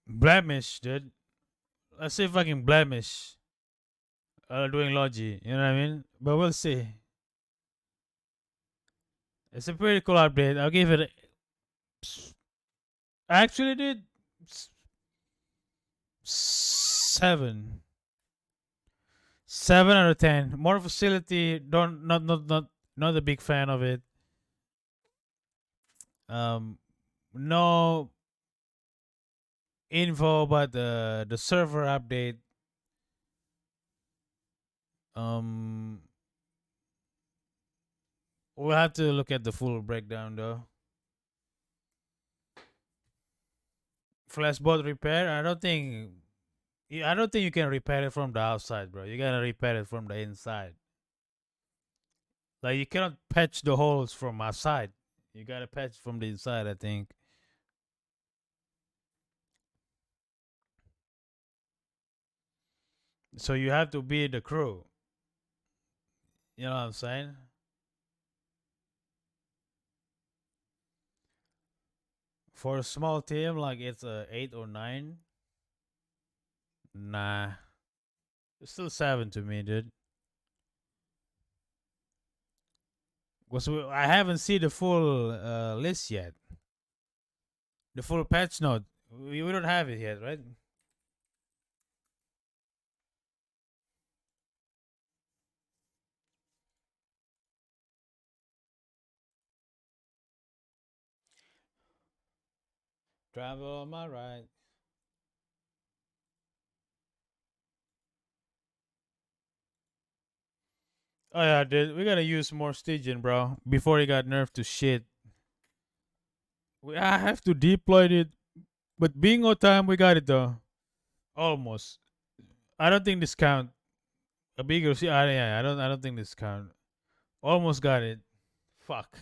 blemish, dude. Let's see fucking blemish. Doing Logi, you know what I mean? But we'll see. It's a pretty cool update. I'll give it. Actually, dude, 7. 7 out of 10. More facility. Don't not a big fan of it. No info about the server update. We'll have to look at the full breakdown though. Flashbot repair. I don't think you can repair it from the outside, bro. You gotta repair it from the inside. Like you cannot patch the holes from outside. You gotta patch from the inside, I think. So you have to be the crew. You know what I'm saying? For a small team, like it's a 8 or 9. Nah, it's still 7 to me, dude. Because I haven't seen the full list yet. The full patch note. We don't have it yet, right? Travel on my right. Oh yeah, dude. We gotta use more Stygian, bro. Before he got nerfed to shit. I have to deploy it. But bingo time, we got it though. Almost. I don't think this count. A bigger yeah, I don't think this count. Almost got it. Fuck.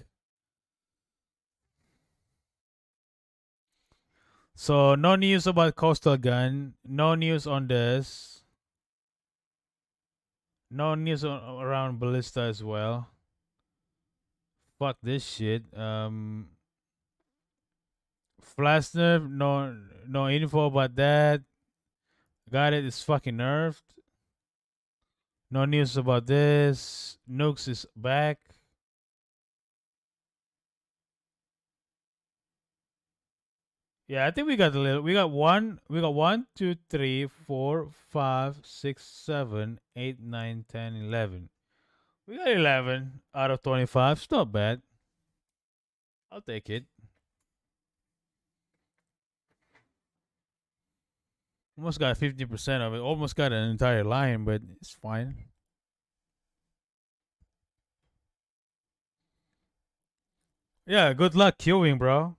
So no news about Coastal Gun. No news on this. No news around Ballista as well. Fuck this shit. Flash nerf. No info about that. Got it. It's fucking nerfed. No news about this. Nukes is back. Yeah, I think we got a little. We got 1, 2, 3, 4, 5, 6, 7, 8, 9, 10, 11. We got 11 out of 25. It's not bad. I'll take it. Almost got 50% of it. Almost got an entire line, but it's fine. Yeah, good luck queuing, bro.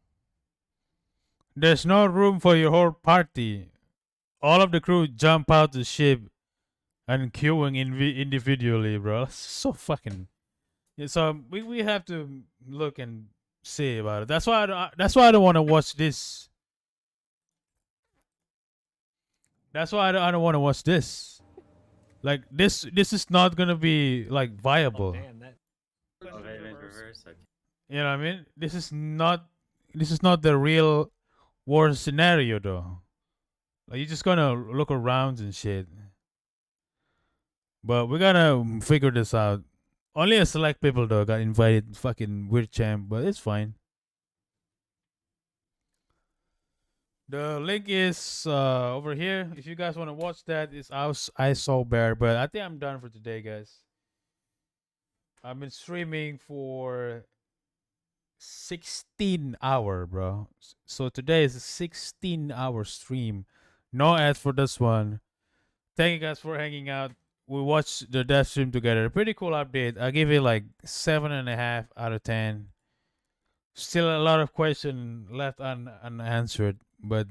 There's no room for your whole party. All of the crew jump out the ship and queuing individually, bro. That's so fucking. Yeah, so we have to look and see about it. That's why I don't want to watch this. That's why I don't want to watch this. Like this is not gonna be like viable. Damn, that. Reverse. Okay. You know what I mean? This is not the real war scenario though. Like you're just gonna look around and shit. But we're gonna figure this out. Only a select people though got invited. Fucking weird champ, but it's fine. The link is over here. If you guys want to watch that, it's I saw bear. But I think I'm done for today, guys. I've been streaming for 16 hour, bro. So today is a 16-hour stream. No ads for this one. Thank you guys for hanging out. We watched the death stream together. Pretty cool update. I give it like 7.5 out of 10. Still a lot of question left unanswered, but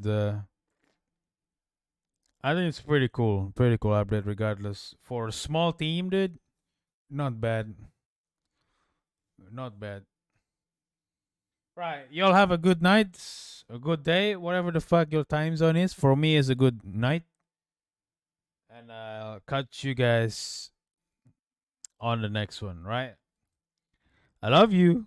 I think it's pretty cool. Pretty cool update regardless. For a small team, dude, not bad. Not bad. Right. Y'all have a good night, a good day, whatever the fuck your time zone is. For me, it's a good night. And I'll catch you guys on the next one, right? I love you.